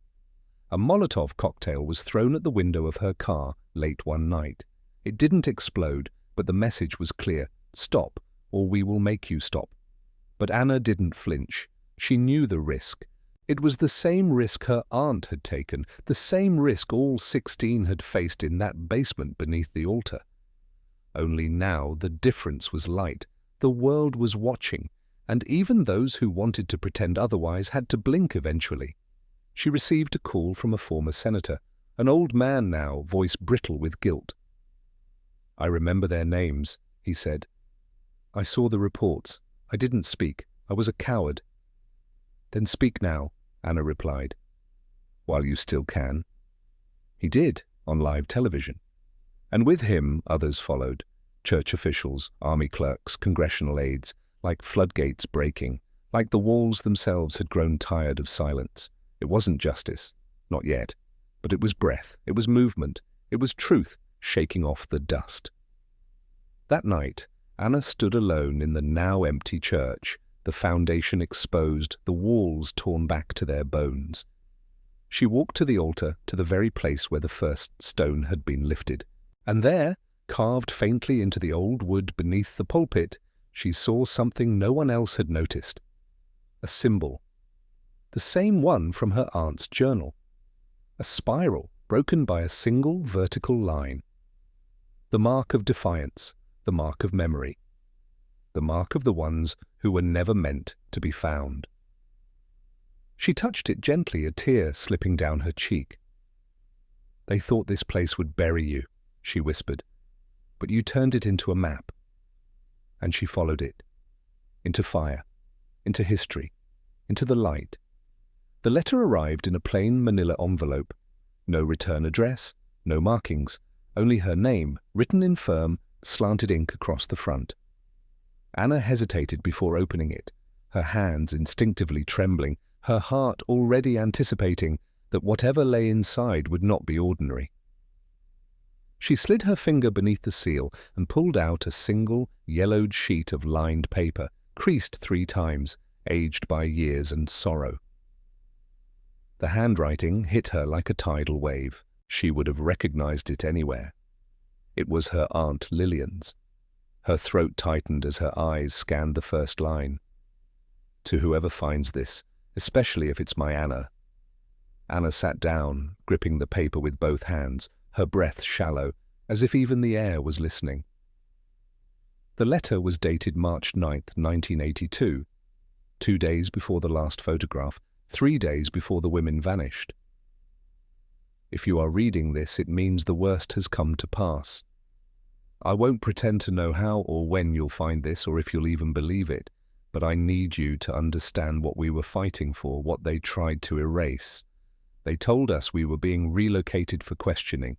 A Molotov cocktail was thrown at the window of her car late one night. It didn't explode, but the message was clear: stop, or we will make you stop. But Anna didn't flinch. She knew the risk. It was the same risk her aunt had taken, the same risk all 16 had faced in that basement beneath the altar. Only now the difference was light. The world was watching, and even those who wanted to pretend otherwise had to blink eventually. She received a call from a former senator, an old man now, voice brittle with guilt. "I remember their names," he said. "I saw the reports. I didn't speak. I was a coward." "Then speak now," Anna replied. "While you still can." He did, on live television. And with him others followed, church officials, army clerks, congressional aides, like floodgates breaking, like the walls themselves had grown tired of silence. It wasn't justice, not yet, but it was breath, it was movement, it was truth shaking off the dust. That night, Anna stood alone in the now empty church, the foundation exposed, the walls torn back to their bones. She walked to the altar, to the very place where the first stone had been lifted. And there, carved faintly into the old wood beneath the pulpit, she saw something no one else had noticed. A symbol. The same one from her aunt's journal. A spiral broken by a single vertical line. The mark of defiance, the mark of memory. The mark of the ones who were never meant to be found. She touched it gently, a tear slipping down her cheek. "They thought this place would bury you," she whispered, "but you turned it into a map." And she followed it. Into fire, into history, into the light. The letter arrived in a plain manila envelope. No return address, no markings, only her name, written in firm, slanted ink across the front. Anna hesitated before opening it, her hands instinctively trembling, her heart already anticipating that whatever lay inside would not be ordinary. She slid her finger beneath the seal and pulled out a single, yellowed sheet of lined paper, creased 3 times, aged by years and sorrow. The handwriting hit her like a tidal wave. She would have recognized it anywhere. It was her Aunt Lillian's. Her throat tightened as her eyes scanned the first line. "To whoever finds this, especially if it's my Anna." Anna sat down, gripping the paper with both hands, her breath shallow, as if even the air was listening. The letter was dated March 9th, 1982, 2 days before the last photograph, 3 days before the women vanished. "If you are reading this, it means the worst has come to pass. I won't pretend to know how or when you'll find this or if you'll even believe it, but I need you to understand what we were fighting for, what they tried to erase. They told us we were being relocated for questioning.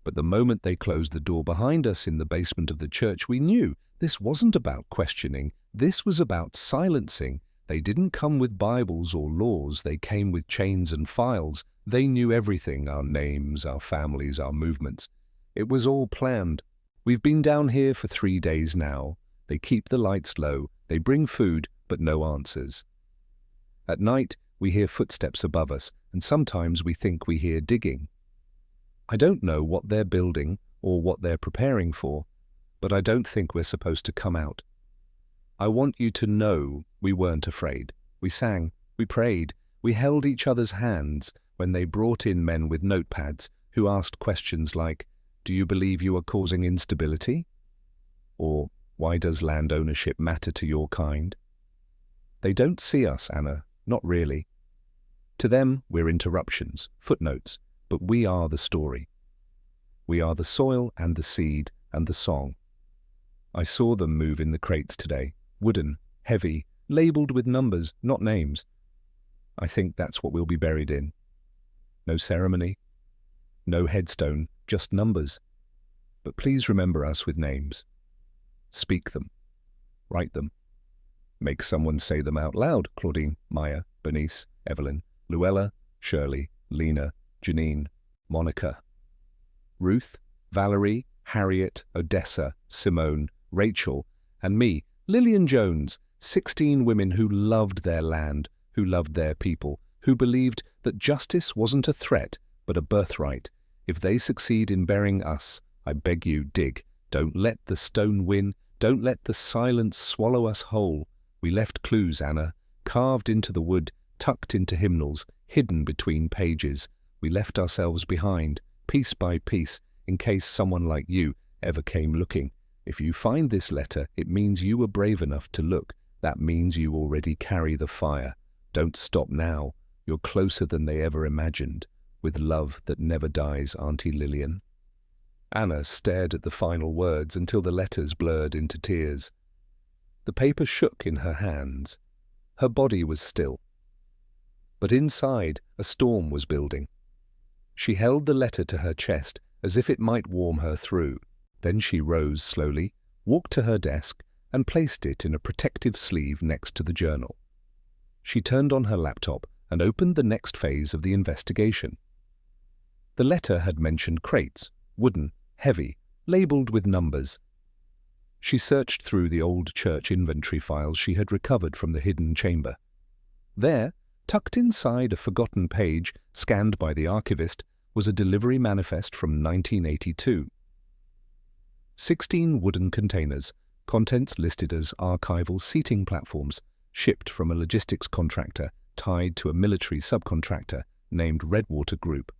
But the moment they closed the door behind us in the basement of the church, we knew this wasn't about questioning. This was about silencing. They didn't come with Bibles or laws. They came with chains and files. They knew everything, our names, our families, our movements. It was all planned. We've been down here for 3 days now. They keep the lights low. They bring food, but no answers. At night, we hear footsteps above us, and sometimes we think we hear digging. I don't know what they're building or what they're preparing for, but I don't think we're supposed to come out. I want you to know we weren't afraid. We sang, we prayed, we held each other's hands when they brought in men with notepads who asked questions like, "Do you believe you are causing instability?" Or, "Why does land ownership matter to your kind?" They don't see us, Anna, not really. To them, we're interruptions, footnotes, but we are the story. We are the soil and the seed and the song. I saw them move in the crates today, wooden, heavy, labelled with numbers, not names. I think that's what we'll be buried in. No ceremony, no headstone, just numbers. But please remember us with names. Speak them. Write them. Make someone say them out loud. Claudine, Maya, Bernice, Evelyn, Luella, Shirley, Lena, Janine, Monica, Ruth, Valerie, Harriet, Odessa, Simone, Rachel, and me, Lillian Jones, 16 women who loved their land, who loved their people, who believed that justice wasn't a threat, but a birthright. If they succeed in burying us, I beg you, dig. Don't let the stone win. Don't let the silence swallow us whole. We left clues, Anna, carved into the wood, tucked into hymnals, hidden between pages. We left ourselves behind, piece by piece, in case someone like you ever came looking. If you find this letter, it means you were brave enough to look. That means you already carry the fire. Don't stop now. You're closer than they ever imagined. With love that never dies, Auntie Lillian. Anna stared at the final words until the letters blurred into tears. The paper shook in her hands. Her body was still. But inside, a storm was building. She held the letter to her chest as if it might warm her through. Then she rose slowly, walked to her desk, and placed it in a protective sleeve next to the journal. She turned on her laptop and opened the next phase of the investigation. The letter had mentioned crates, wooden, heavy, labelled with numbers. She searched through the old church inventory files she had recovered from the hidden chamber. There, tucked inside a forgotten page, scanned by the archivist, was a delivery manifest from 1982. 16 wooden containers, contents listed as archival seating platforms, shipped from a logistics contractor tied to a military subcontractor named Redwater Group.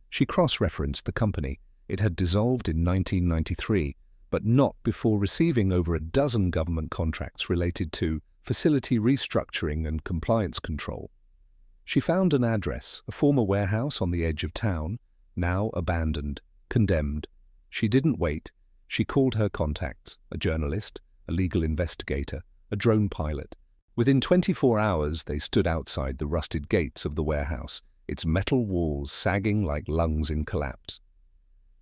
She cross-referenced the company. It had dissolved in 1993, but not before receiving over a dozen government contracts related to facility restructuring and compliance control. She found an address, a former warehouse on the edge of town, now abandoned, condemned. She didn't wait. She called her contacts, a journalist, a legal investigator, a drone pilot. Within 24 hours, they stood outside the rusted gates of the warehouse, its metal walls sagging like lungs in collapse.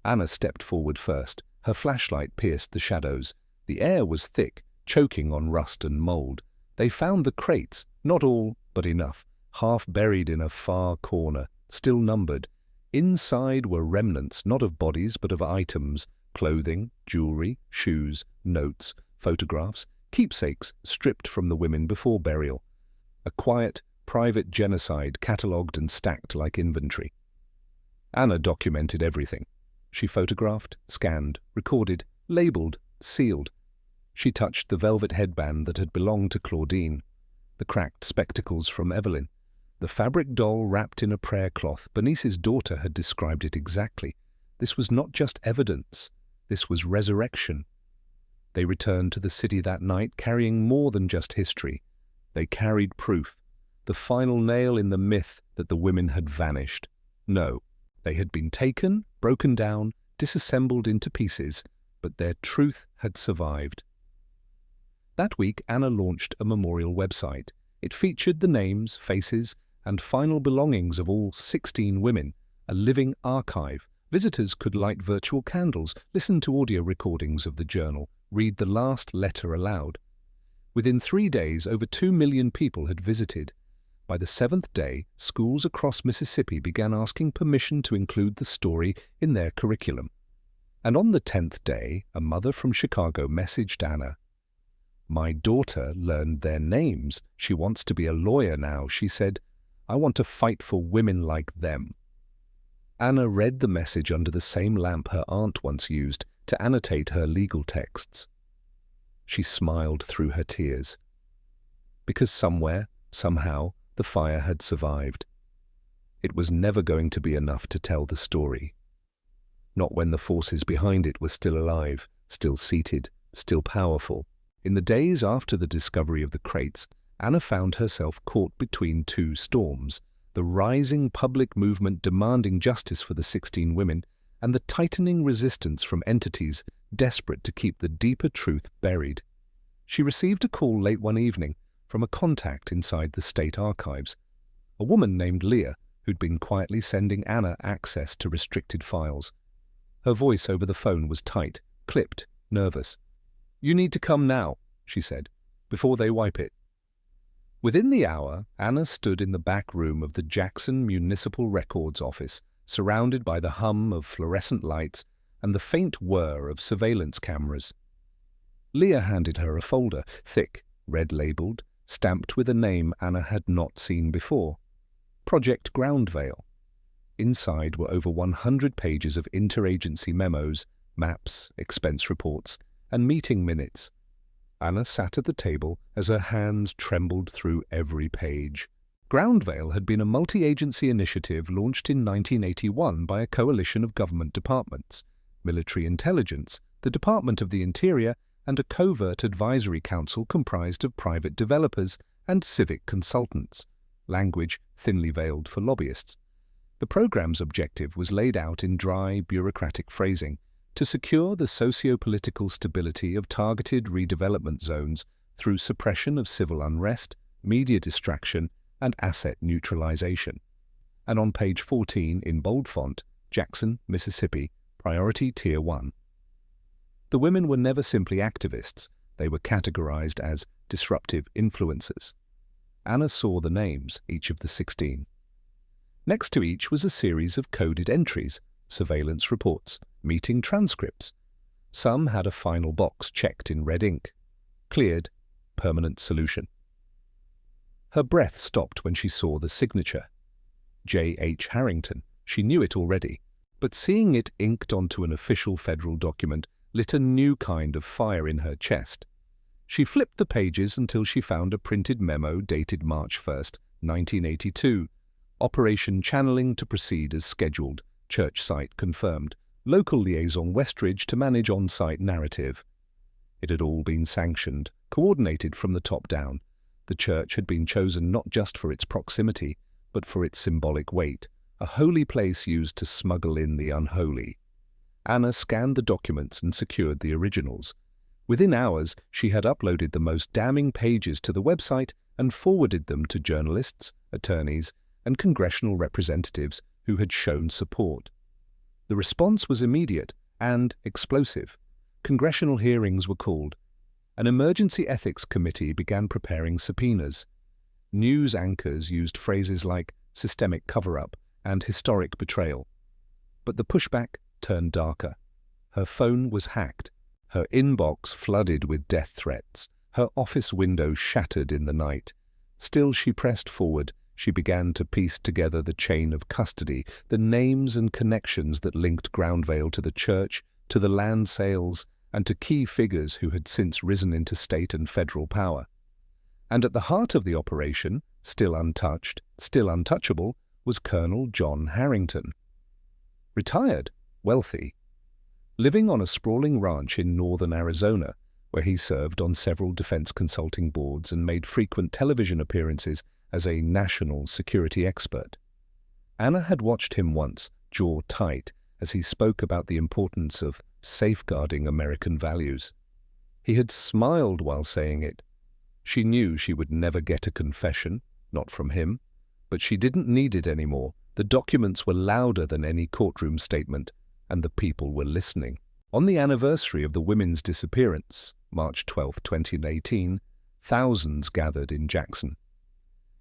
Anna stepped forward first. Her flashlight pierced the shadows. The air was thick, choking on rust and mold. They found the crates, not all, but enough, half buried in a far corner, still numbered. Inside were remnants, not of bodies, but of items, clothing, jewelry, shoes, notes, photographs, keepsakes stripped from the women before burial. A quiet, private genocide catalogued and stacked like inventory. Anna documented everything. She photographed, scanned, recorded, labelled, sealed. She touched the velvet headband that had belonged to Claudine, the cracked spectacles from Evelyn, the fabric doll wrapped in a prayer cloth. Bernice's daughter had described it exactly. This was not just evidence. This was resurrection. They returned to the city that night carrying more than just history. They carried proof, the final nail in the myth that the women had vanished. No, they had been taken, broken down, disassembled into pieces, but their truth had survived. That week, Anna launched a memorial website. It featured the names, faces, and final belongings of all 16 women, a living archive. Visitors could light virtual candles, listen to audio recordings of the journal, read the last letter aloud. Within 3 days, over 2 million people had visited. By the 7th day, schools across Mississippi began asking permission to include the story in their curriculum. And on the 10th day, a mother from Chicago messaged Anna. "My daughter learned their names. She wants to be a lawyer now," she said. "I want to fight for women like them." Anna read the message under the same lamp her aunt once used to annotate her legal texts. She smiled through her tears. Because somewhere, somehow, the fire had survived. It was never going to be enough to tell the story. Not when the forces behind it were still alive, still seated, still powerful. In the days after the discovery of the crates, Anna found herself caught between two storms: the rising public movement demanding justice for the 16 women, and the tightening resistance from entities desperate to keep the deeper truth buried. She received a call late one evening from a contact inside the state archives, a woman named Leah who'd been quietly sending Anna access to restricted files. Her voice over the phone was tight, clipped, nervous. "You need to come now," she said, "before they wipe it." Within the hour, Anna stood in the back room of the Jackson Municipal Records Office, surrounded by the hum of fluorescent lights and the faint whir of surveillance cameras. Leah handed her a folder, thick, red-labeled, stamped with a name Anna had not seen before: Project Groundvale. Inside were over 100 pages of interagency memos, maps, expense reports, and meeting minutes. Anna sat at the table as her hands trembled through every page. Groundvale had been a multi-agency initiative launched in 1981 by a coalition of government departments: military intelligence, the Department of the Interior, and a covert advisory council comprised of private developers and civic consultants, language thinly veiled for lobbyists. The program's objective was laid out in dry, bureaucratic phrasing: to secure the socio-political stability of targeted redevelopment zones through suppression of civil unrest, media distraction, and asset neutralization. And on page 14, in bold font, Jackson, Mississippi, Priority Tier 1. The women were never simply activists. They were categorized as disruptive influencers. Anna saw the names, each of the 16. Next to each was a series of coded entries, surveillance reports, meeting transcripts. Some had a final box checked in red ink. Cleared, permanent solution. Her breath stopped when she saw the signature. J. H. Harrington. She knew it already, but seeing it inked onto an official federal document lit a new kind of fire in her chest. She flipped the pages until she found a printed memo dated March 1st, 1982. Operation Channeling to proceed as scheduled. Church site confirmed. Local liaison Westridge to manage on-site narrative. It had all been sanctioned, coordinated from the top down. The church had been chosen not just for its proximity, but for its symbolic weight, a holy place used to smuggle in the unholy. Anna scanned the documents and secured the originals. Within hours, she had uploaded the most damning pages to the website and forwarded them to journalists, attorneys, and congressional representatives who had shown support. The response was immediate and explosive. Congressional hearings were called. An emergency ethics committee began preparing subpoenas. News anchors used phrases like systemic cover-up and historic betrayal. But the pushback turned darker. Her phone was hacked, her inbox flooded with death threats, her office window shattered in the night. Still she pressed forward. She began to piece together the chain of custody, the names and connections that linked Groundvale to the church, to the land sales, and to key figures who had since risen into state and federal power. And at the heart of the operation, still untouched, still untouchable, was Colonel John Harrington. Retired, wealthy, living on a sprawling ranch in northern Arizona, where he served on several defense consulting boards and made frequent television appearances as a national security expert. Anna had watched him once, jaw tight, as he spoke about the importance of safeguarding American values. He had smiled while saying it. She knew she would never get a confession, not from him, But she didn't need it anymore. The documents were louder than any courtroom statement, and the people were listening. On the anniversary of the women's disappearance, March 12, 2018, thousands gathered in Jackson.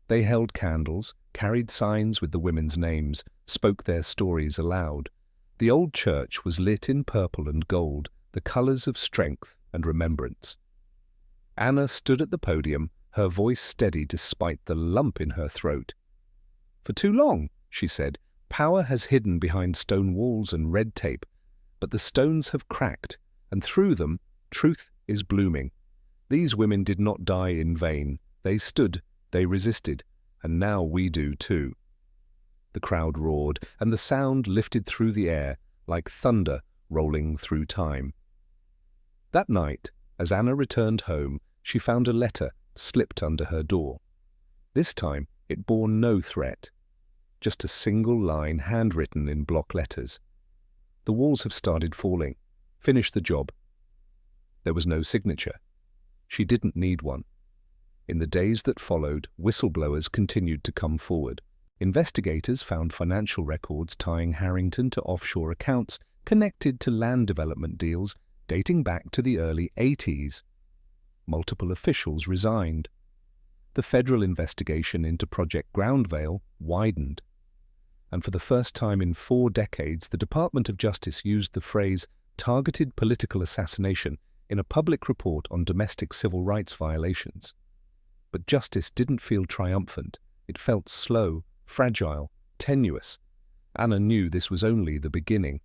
They held candles, carried signs with the women's names, spoke their stories aloud. The old church was lit in purple and gold, the colors of strength and remembrance. Anna stood at the podium, her voice steady despite the lump in her throat. "For too long," she said, "power has hidden behind stone walls and red tape, but the stones have cracked, and through them, truth is blooming. These women did not die in vain. They stood, they resisted, and now we do too." The crowd roared, and the sound lifted through the air like thunder rolling through time. That night, as Anna returned home, she found a letter slipped under her door. This time, it bore no threat, just a single line handwritten in block letters. "The walls have started falling. Finish the job." There was no signature. She didn't need one. In the days that followed, whistleblowers continued to come forward. Investigators found financial records tying Harrington to offshore accounts connected to land development deals dating back to the early 80s. Multiple officials resigned. The federal investigation into Project Groundveil widened. And for the first time in 4 decades, the Department of Justice used the phrase targeted political assassination in a public report on domestic civil rights violations. But justice didn't feel triumphant. It felt slow, fragile, tenuous. Anna knew this was only the beginning.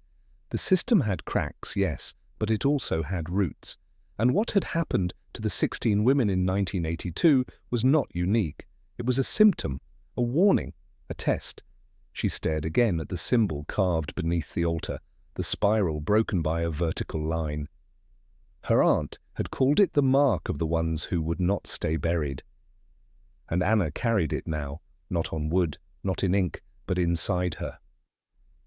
The system had cracks, yes, but it also had roots. And what had happened to the 16 women in 1982 was not unique. It was a symptom, a warning, a test. She stared again at the symbol carved beneath the altar, the spiral broken by a vertical line. Her aunt had called it the mark of the ones who would not stay buried. And Anna carried it now, not on wood, not in ink, but inside her.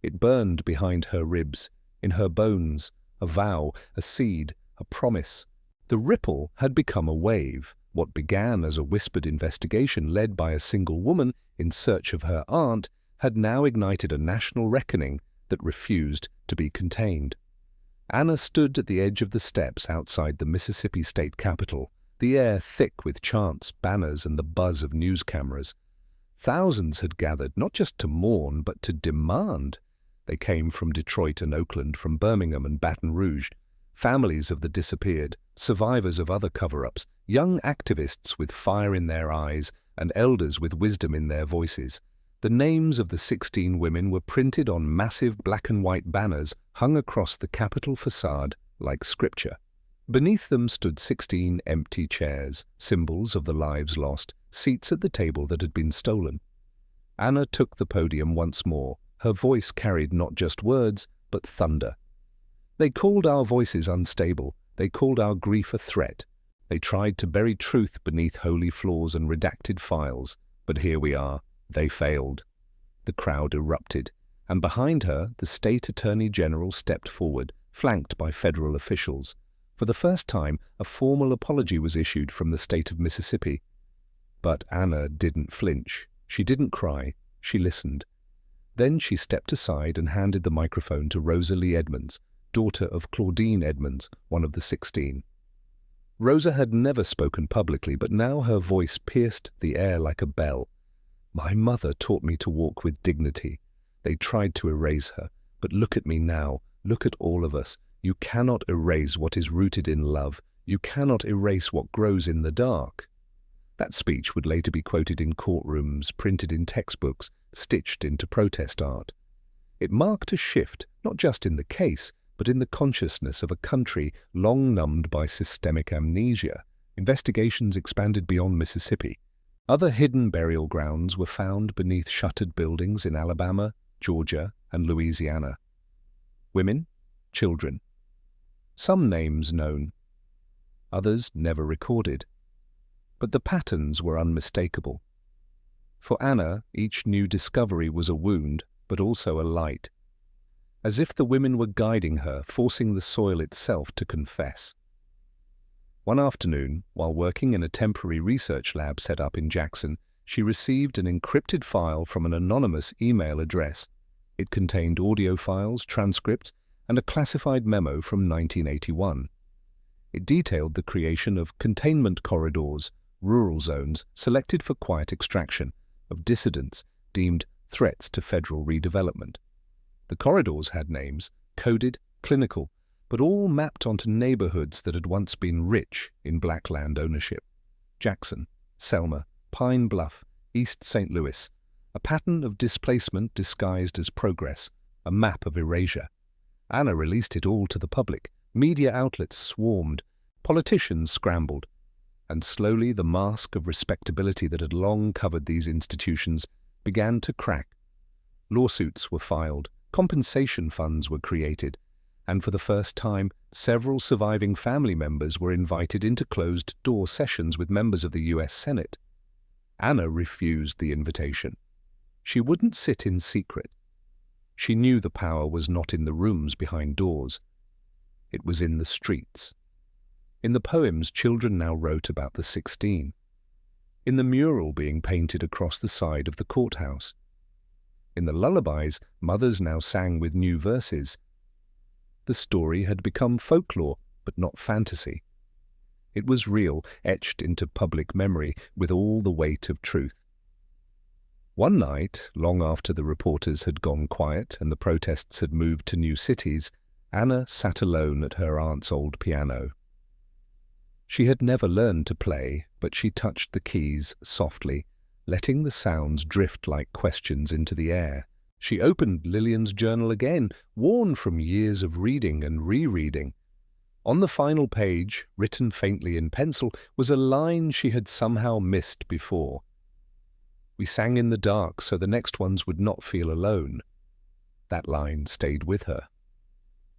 It burned behind her ribs, in her bones, a vow, a seed, a promise. The ripple had become a wave. What began as a whispered investigation led by a single woman in search of her aunt had now ignited a national reckoning that refused to be contained. Anna stood at the edge of the steps outside the Mississippi State Capitol, the air thick with chants, banners, and the buzz of news cameras. Thousands had gathered, not just to mourn, but to demand. They came from Detroit and Oakland, from Birmingham and Baton Rouge. Families of the disappeared, survivors of other cover-ups, young activists with fire in their eyes, and elders with wisdom in their voices. The names of the 16 women were printed on massive black and white banners hung across the Capitol facade like scripture. Beneath them stood 16 empty chairs, symbols of the lives lost, seats at the table that had been stolen. Anna took the podium once more. Her voice carried not just words, but thunder. "They called our voices unstable. They called our grief a threat. They tried to bury truth beneath holy floors and redacted files. But here we are. They failed." The crowd erupted, and behind her, the state attorney general stepped forward, flanked by federal officials. For the first time, a formal apology was issued from the state of Mississippi. But Anna didn't flinch. She didn't cry. She listened. Then she stepped aside and handed the microphone to Rosa Lee Edmonds, daughter of Claudine Edmonds, one of the 16. Rosa had never spoken publicly, but now her voice pierced the air like a bell. "My mother taught me to walk with dignity. They tried to erase her, but look at me now. Look at all of us. You cannot erase what is rooted in love. You cannot erase what grows in the dark." That speech would later be quoted in courtrooms, printed in textbooks, stitched into protest art. It marked a shift, not just in the case, but in the consciousness of a country long numbed by systemic amnesia. Investigations expanded beyond Mississippi. Other hidden burial grounds were found beneath shuttered buildings in Alabama, Georgia, and Louisiana. Women, children. Some names known, others never recorded. But the patterns were unmistakable. For Anna, each new discovery was a wound, but also a light. As if the women were guiding her, forcing the soil itself to confess. One afternoon, while working in a temporary research lab set up in Jackson, she received an encrypted file from an anonymous email address. It contained audio files, transcripts, and a classified memo from 1981. It detailed the creation of containment corridors, rural zones selected for quiet extraction of dissidents deemed threats to federal redevelopment. The corridors had names, coded, clinical, but all mapped onto neighborhoods that had once been rich in black land ownership. Jackson, Selma, Pine Bluff, East St. Louis, a pattern of displacement disguised as progress, a map of erasure. Anna released it all to the public. Media outlets swarmed, politicians scrambled, and slowly the mask of respectability that had long covered these institutions began to crack. Lawsuits were filed, compensation funds were created, and for the first time, several surviving family members were invited into closed-door sessions with members of the U.S. Senate. Anna refused the invitation. She wouldn't sit in secret. She knew the power was not in the rooms behind doors. It was in the streets. In the poems, children now wrote about the 16. In the mural being painted across the side of the courthouse. In the lullabies, mothers now sang with new verses. The story had become folklore, but not fantasy. It was real, etched into public memory with all the weight of truth. One night, long after the reporters had gone quiet and the protests had moved to new cities, Anna sat alone at her aunt's old piano. She had never learned to play, but she touched the keys softly, letting the sounds drift like questions into the air. She opened Lillian's journal again, worn from years of reading and rereading. On the final page, written faintly in pencil, was a line she had somehow missed before. "We sang in the dark so the next ones would not feel alone." That line stayed with her,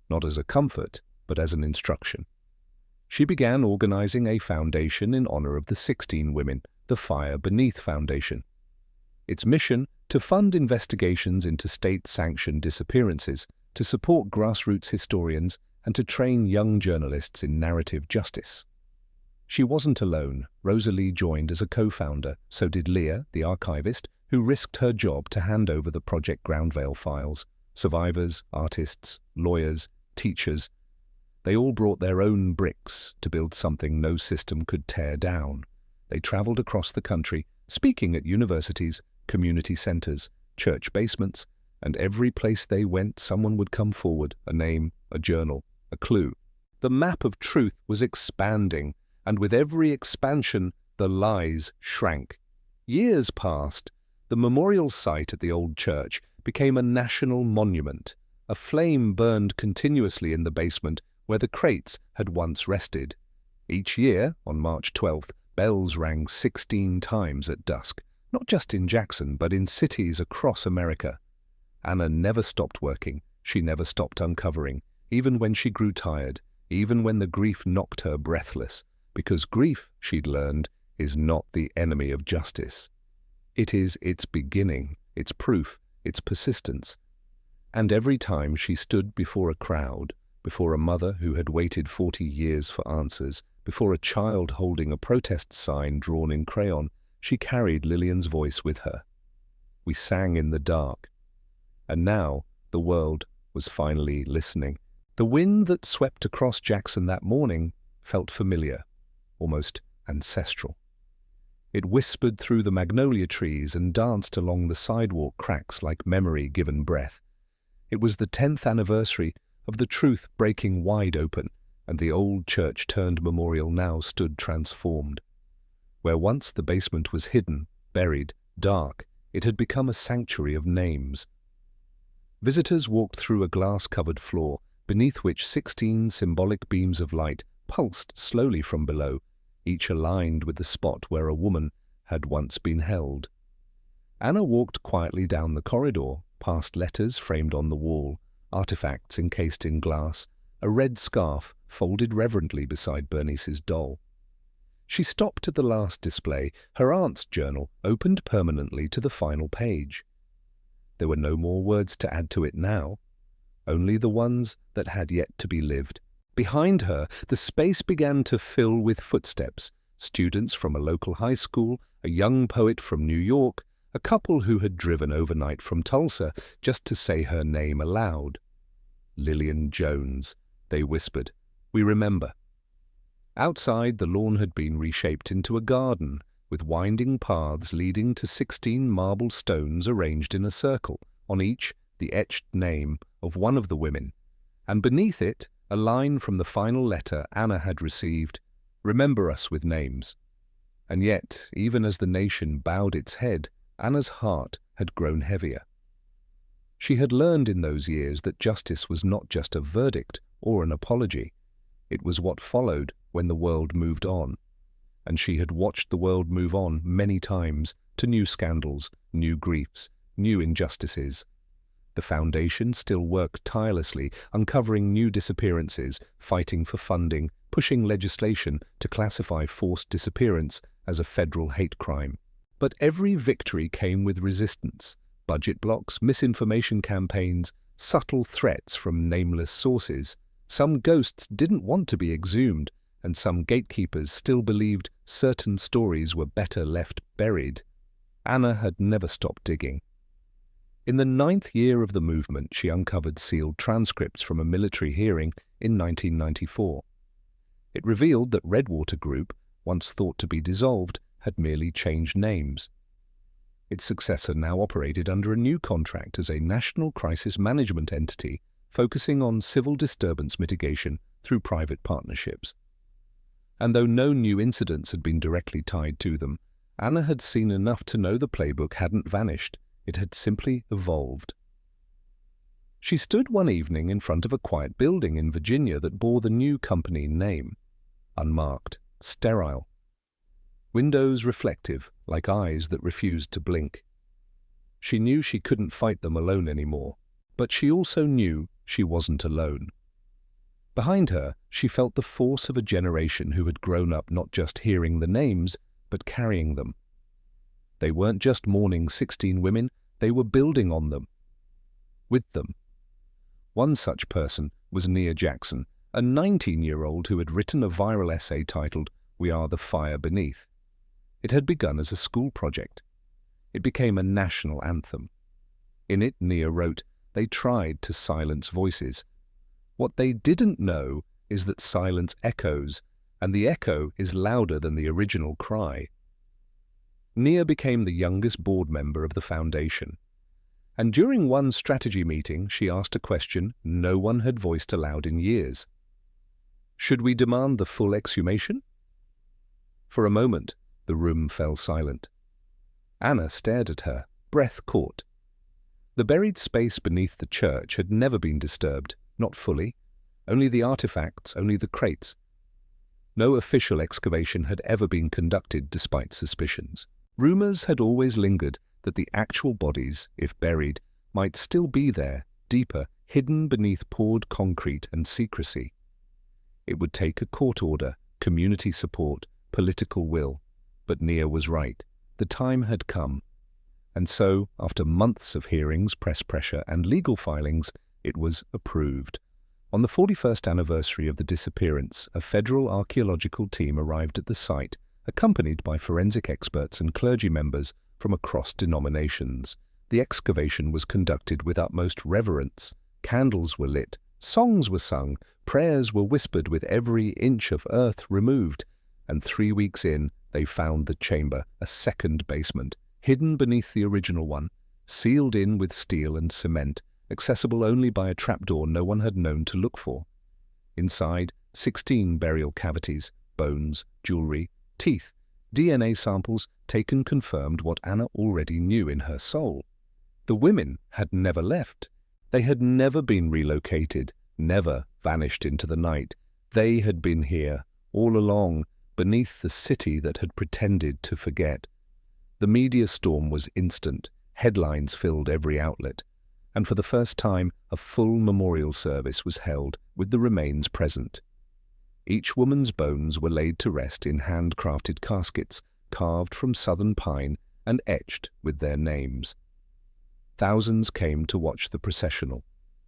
not as a comfort, but as an instruction. She began organizing a foundation in honor of the 16 women, the Fire Beneath Foundation. Its mission, to fund investigations into state-sanctioned disappearances, to support grassroots historians, and to train young journalists in narrative justice. She wasn't alone. Rosalie joined as a co-founder. So did Leah, the archivist, who risked her job to hand over the Project Groundveil files. Survivors, artists, lawyers, teachers. They all brought their own bricks to build something no system could tear down. They traveled across the country, speaking at universities, community centers, church basements, and every place they went someone would come forward, a name, a journal, a clue. The map of truth was expanding, and with every expansion, the lies shrank. Years passed. The memorial site at the old church became a national monument. A flame burned continuously in the basement where the crates had once rested. Each year, on March 12th, bells rang 16 times at dusk, not just in Jackson, but in cities across America. Anna never stopped working. She never stopped uncovering, even when she grew tired, even when the grief knocked her breathless, because grief, she'd learned, is not the enemy of justice. It is its beginning, its proof, its persistence. And every time she stood before a crowd, before a mother who had waited 40 years for answers, before a child holding a protest sign drawn in crayon, she carried Lillian's voice with her. We sang in the dark. And now the world was finally listening. The wind that swept across Jackson that morning felt familiar, almost ancestral. It whispered through the magnolia trees and danced along the sidewalk cracks like memory given breath. It was the 10th anniversary of the truth breaking wide open, and the old church-turned memorial now stood transformed. Where once the basement was hidden, buried, dark, it had become a sanctuary of names. Visitors walked through a glass-covered floor, beneath which 16 symbolic beams of light pulsed slowly from below, each aligned with the spot where a woman had once been held. Anna walked quietly down the corridor, past letters framed on the wall, artifacts encased in glass, a red scarf folded reverently beside Bernice's doll. She stopped at the last display, her aunt's journal, opened permanently to the final page. There were no more words to add to it now, only the ones that had yet to be lived. Behind her, the space began to fill with footsteps, students from a local high school, a young poet from New York, a couple who had driven overnight from Tulsa just to say her name aloud. Lillian Jones, they whispered. We remember. Outside, the lawn had been reshaped into a garden, with winding paths leading to 16 marble stones arranged in a circle, on each the etched name of one of the women, and beneath it a line from the final letter Anna had received, "Remember us with names." And yet, even as the nation bowed its head, Anna's heart had grown heavier. She had learned in those years that justice was not just a verdict or an apology. It was what followed when the world moved on. And she had watched the world move on many times to new scandals, new griefs, new injustices. The Foundation still worked tirelessly, uncovering new disappearances, fighting for funding, pushing legislation to classify forced disappearance as a federal hate crime. But every victory came with resistance: budget blocks, misinformation campaigns, subtle threats from nameless sources. Some ghosts didn't want to be exhumed, and some gatekeepers still believed certain stories were better left buried. Anna had never stopped digging. In the 9th year of the movement, she uncovered sealed transcripts from a military hearing in 1994. It revealed that Redwater Group, once thought to be dissolved, had merely changed names. Its successor now operated under a new contract as a national crisis management entity, focusing on civil disturbance mitigation through private partnerships. And though no new incidents had been directly tied to them, Anna had seen enough to know the playbook hadn't vanished. It had simply evolved. She stood one evening in front of a quiet building in Virginia that bore the new company name. Unmarked, sterile. Windows reflective, like eyes that refused to blink. She knew she couldn't fight them alone anymore, but she also knew she wasn't alone. Behind her, she felt the force of a generation who had grown up not just hearing the names, but carrying them. They weren't just mourning 16 women, they were building on them. With them. One such person was Nia Jackson, a 19-year-old who had written a viral essay titled "We Are the Fire Beneath." It had begun as a school project. It became a national anthem. In it, Nia wrote, "They tried to silence voices. What they didn't know is that silence echoes, and the echo is louder than the original cry." Nia became the youngest board member of the foundation. And during one strategy meeting, she asked a question no one had voiced aloud in years. Should we demand the full exhumation? For a moment, the room fell silent. Anna stared at her, breath caught. The buried space beneath the church had never been disturbed, not fully. Only the artifacts, only the crates. No official excavation had ever been conducted despite suspicions. Rumors had always lingered that the actual bodies, if buried, might still be there, deeper, hidden beneath poured concrete and secrecy. It would take a court order, community support, political will. But Nia was right. The time had come. And so, after months of hearings, press pressure, and legal filings, it was approved. On the 41st anniversary of the disappearance, a federal archaeological team arrived at the site, accompanied by forensic experts and clergy members from across denominations. The excavation was conducted with utmost reverence. Candles were lit, songs were sung, prayers were whispered with every inch of earth removed, and 3 weeks in, they found the chamber, a second basement, hidden beneath the original one, sealed in with steel and cement, accessible only by a trapdoor no one had known to look for. Inside, 16 burial cavities, bones, jewelry, teeth, DNA samples taken confirmed what Anna already knew in her soul. The women had never left. They had never been relocated, never vanished into the night. They had been here, all along, beneath the city that had pretended to forget. The media storm was instant. Headlines filled every outlet. And for the first time, a full memorial service was held with the remains present. Each woman's bones were laid to rest in handcrafted caskets, carved from southern pine and etched with their names. Thousands came to watch the processional.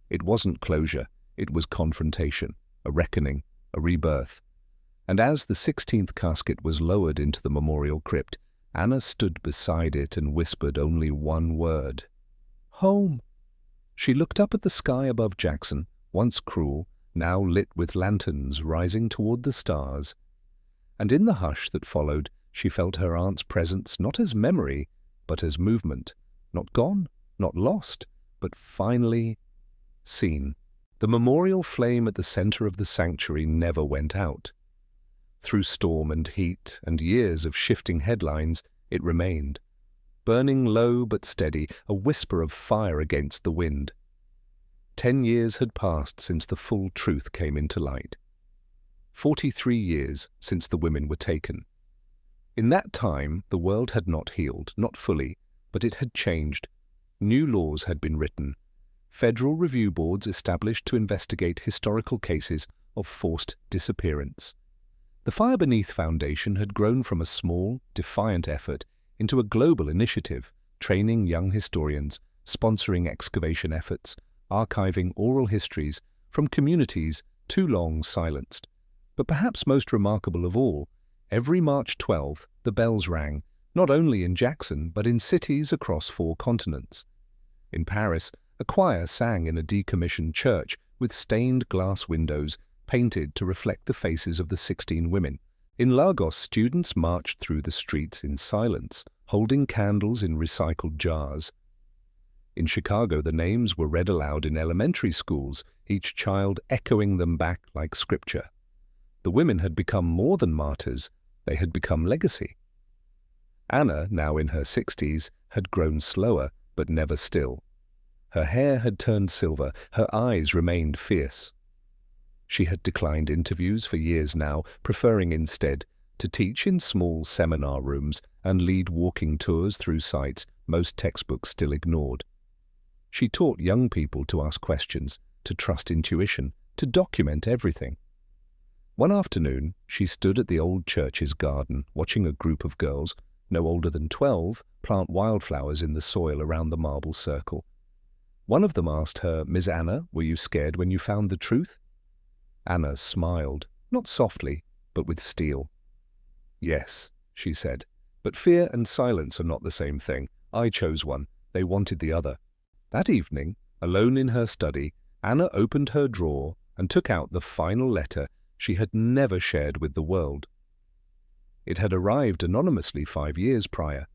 It wasn't closure, it was confrontation, a reckoning, a rebirth. and as the 16th casket was lowered into the memorial crypt, Anna stood beside it and whispered only one word: "Home." She looked up at the sky above Jackson, once cruel, now lit with lanterns rising toward the stars. And in the hush that followed, she felt her aunt's presence not as memory, but as movement, not gone, not lost, but finally seen. The memorial flame at the center of the sanctuary never went out. Through storm and heat and years of shifting headlines, it remained, burning low but steady, a whisper of fire against the wind. 10 years had passed since the full truth came into light. 43 years since the women were taken. In that time, the world had not healed, not fully, but it had changed. New laws had been written. Federal review boards established to investigate historical cases of forced disappearance. The Fire Beneath Foundation had grown from a small, defiant effort into a global initiative, training young historians, sponsoring excavation efforts, archiving oral histories from communities too long silenced. But perhaps most remarkable of all, every March 12th, the bells rang, not only in Jackson, but in cities across 4 continents. In Paris, a choir sang in a decommissioned church with stained glass windows painted to reflect the faces of the 16 women. In Lagos, students marched through the streets in silence, holding candles in recycled jars. In Chicago, the names were read aloud in elementary schools, each child echoing them back like scripture. The women had become more than martyrs, they had become legacy. Anna, now in her 60s, had grown slower, but never still. Her hair had turned silver, her eyes remained fierce. She had declined interviews for years now, preferring instead to teach in small seminar rooms and lead walking tours through sites most textbooks still ignored. She taught young people to ask questions, to trust intuition, to document everything. One afternoon, she stood at the old church's garden, watching a group of girls, no older than 12, plant wildflowers in the soil around the marble circle. One of them asked her, "Miss Anna, were you scared when you found the truth?" Anna smiled, not softly, but with steel. "Yes," she said, "but fear and silence are not the same thing. I chose one. They wanted the other." That evening, alone in her study, Anna opened her drawer and took out the final letter she had never shared with the world. It had arrived anonymously 5 years prior.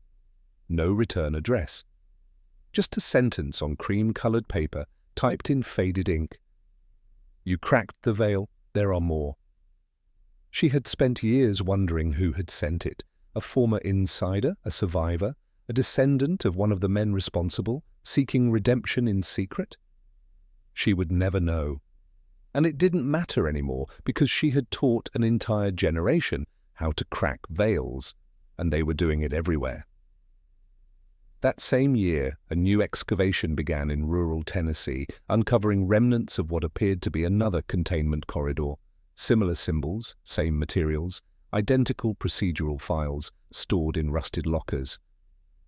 No return address. Just a sentence on cream-colored paper, typed in faded ink. "You cracked the veil, there are more." She had spent years wondering who had sent it, a former insider, a survivor, a descendant of one of the men responsible, seeking redemption in secret. She would never know. And it didn't matter anymore, because she had taught an entire generation how to crack veils, and they were doing it everywhere. That same year, a new excavation began in rural Tennessee, uncovering remnants of what appeared to be another containment corridor. Similar symbols, same materials, identical procedural files stored in rusted lockers.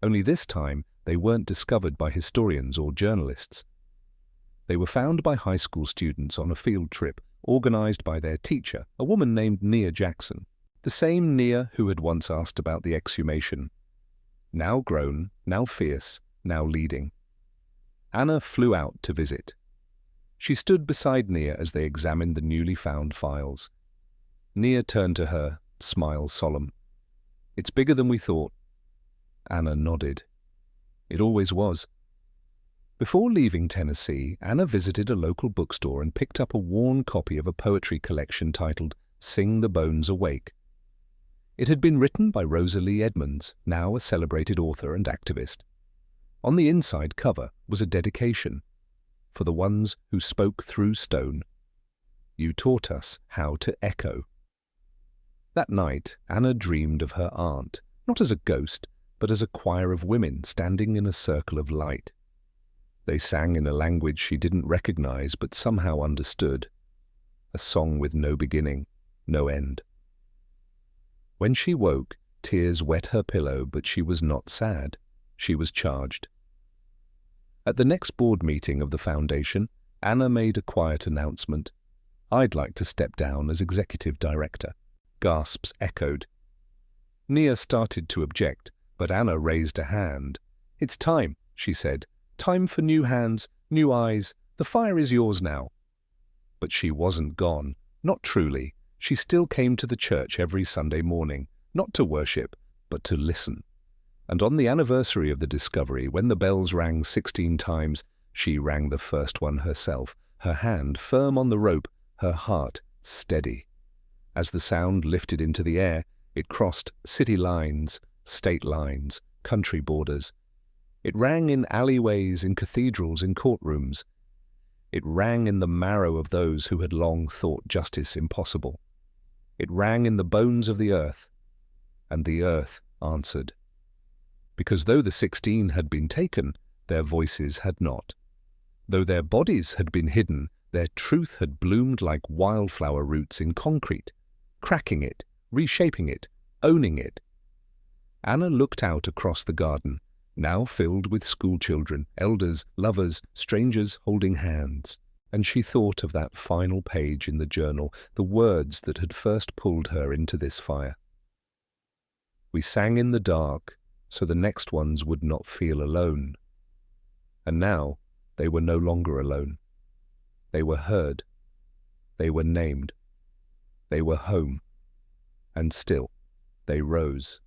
Only this time, they weren't discovered by historians or journalists. They were found by high school students on a field trip organized by their teacher, a woman named Nia Jackson, the same Nia who had once asked about the exhumation. Now grown, now fierce, now leading. Anna flew out to visit. She stood beside Nia as they examined the newly found files. Nia turned to her, smile solemn. "It's bigger than we thought." Anna nodded. It always was. Before leaving Tennessee, Anna visited a local bookstore and picked up a worn copy of a poetry collection titled "Sing the Bones Awake." It had been written by Rosalie Edmonds, now a celebrated author and activist. On the inside cover was a dedication, "For the ones who spoke through stone. You taught us how to echo." That night, Anna dreamed of her aunt, not as a ghost, but as a choir of women standing in a circle of light. They sang in a language she didn't recognize but somehow understood, a song with no beginning, no end. When she woke, tears wet her pillow, but she was not sad. She was charged. At the next board meeting of the foundation, Anna made a quiet announcement. "I'd like to step down as executive director." Gasps echoed. Nia started to object, but Anna raised a hand. "It's time," she said. "Time for new hands, new eyes. The fire is yours now." But she wasn't gone. Not truly. She still came to the church every Sunday morning, not to worship, but to listen. And on the anniversary of the discovery, when the bells rang 16 times, she rang the first one herself, her hand firm on the rope, her heart steady. As the sound lifted into the air, it crossed city lines, state lines, country borders. It rang in alleyways, in cathedrals, in courtrooms. It rang in the marrow of those who had long thought justice impossible. It rang in the bones of the earth, and the earth answered. Because though the 16 had been taken, their voices had not. Though their bodies had been hidden, their truth had bloomed like wildflower roots in concrete, cracking it, reshaping it, owning it. Anna looked out across the garden, now filled with schoolchildren, elders, lovers, strangers holding hands, and she thought of that final page in the journal, the words that had first pulled her into this fire. "We sang in the dark, so the next ones would not feel alone." And now they were no longer alone. They were heard. They were named. They were home. And still they rose.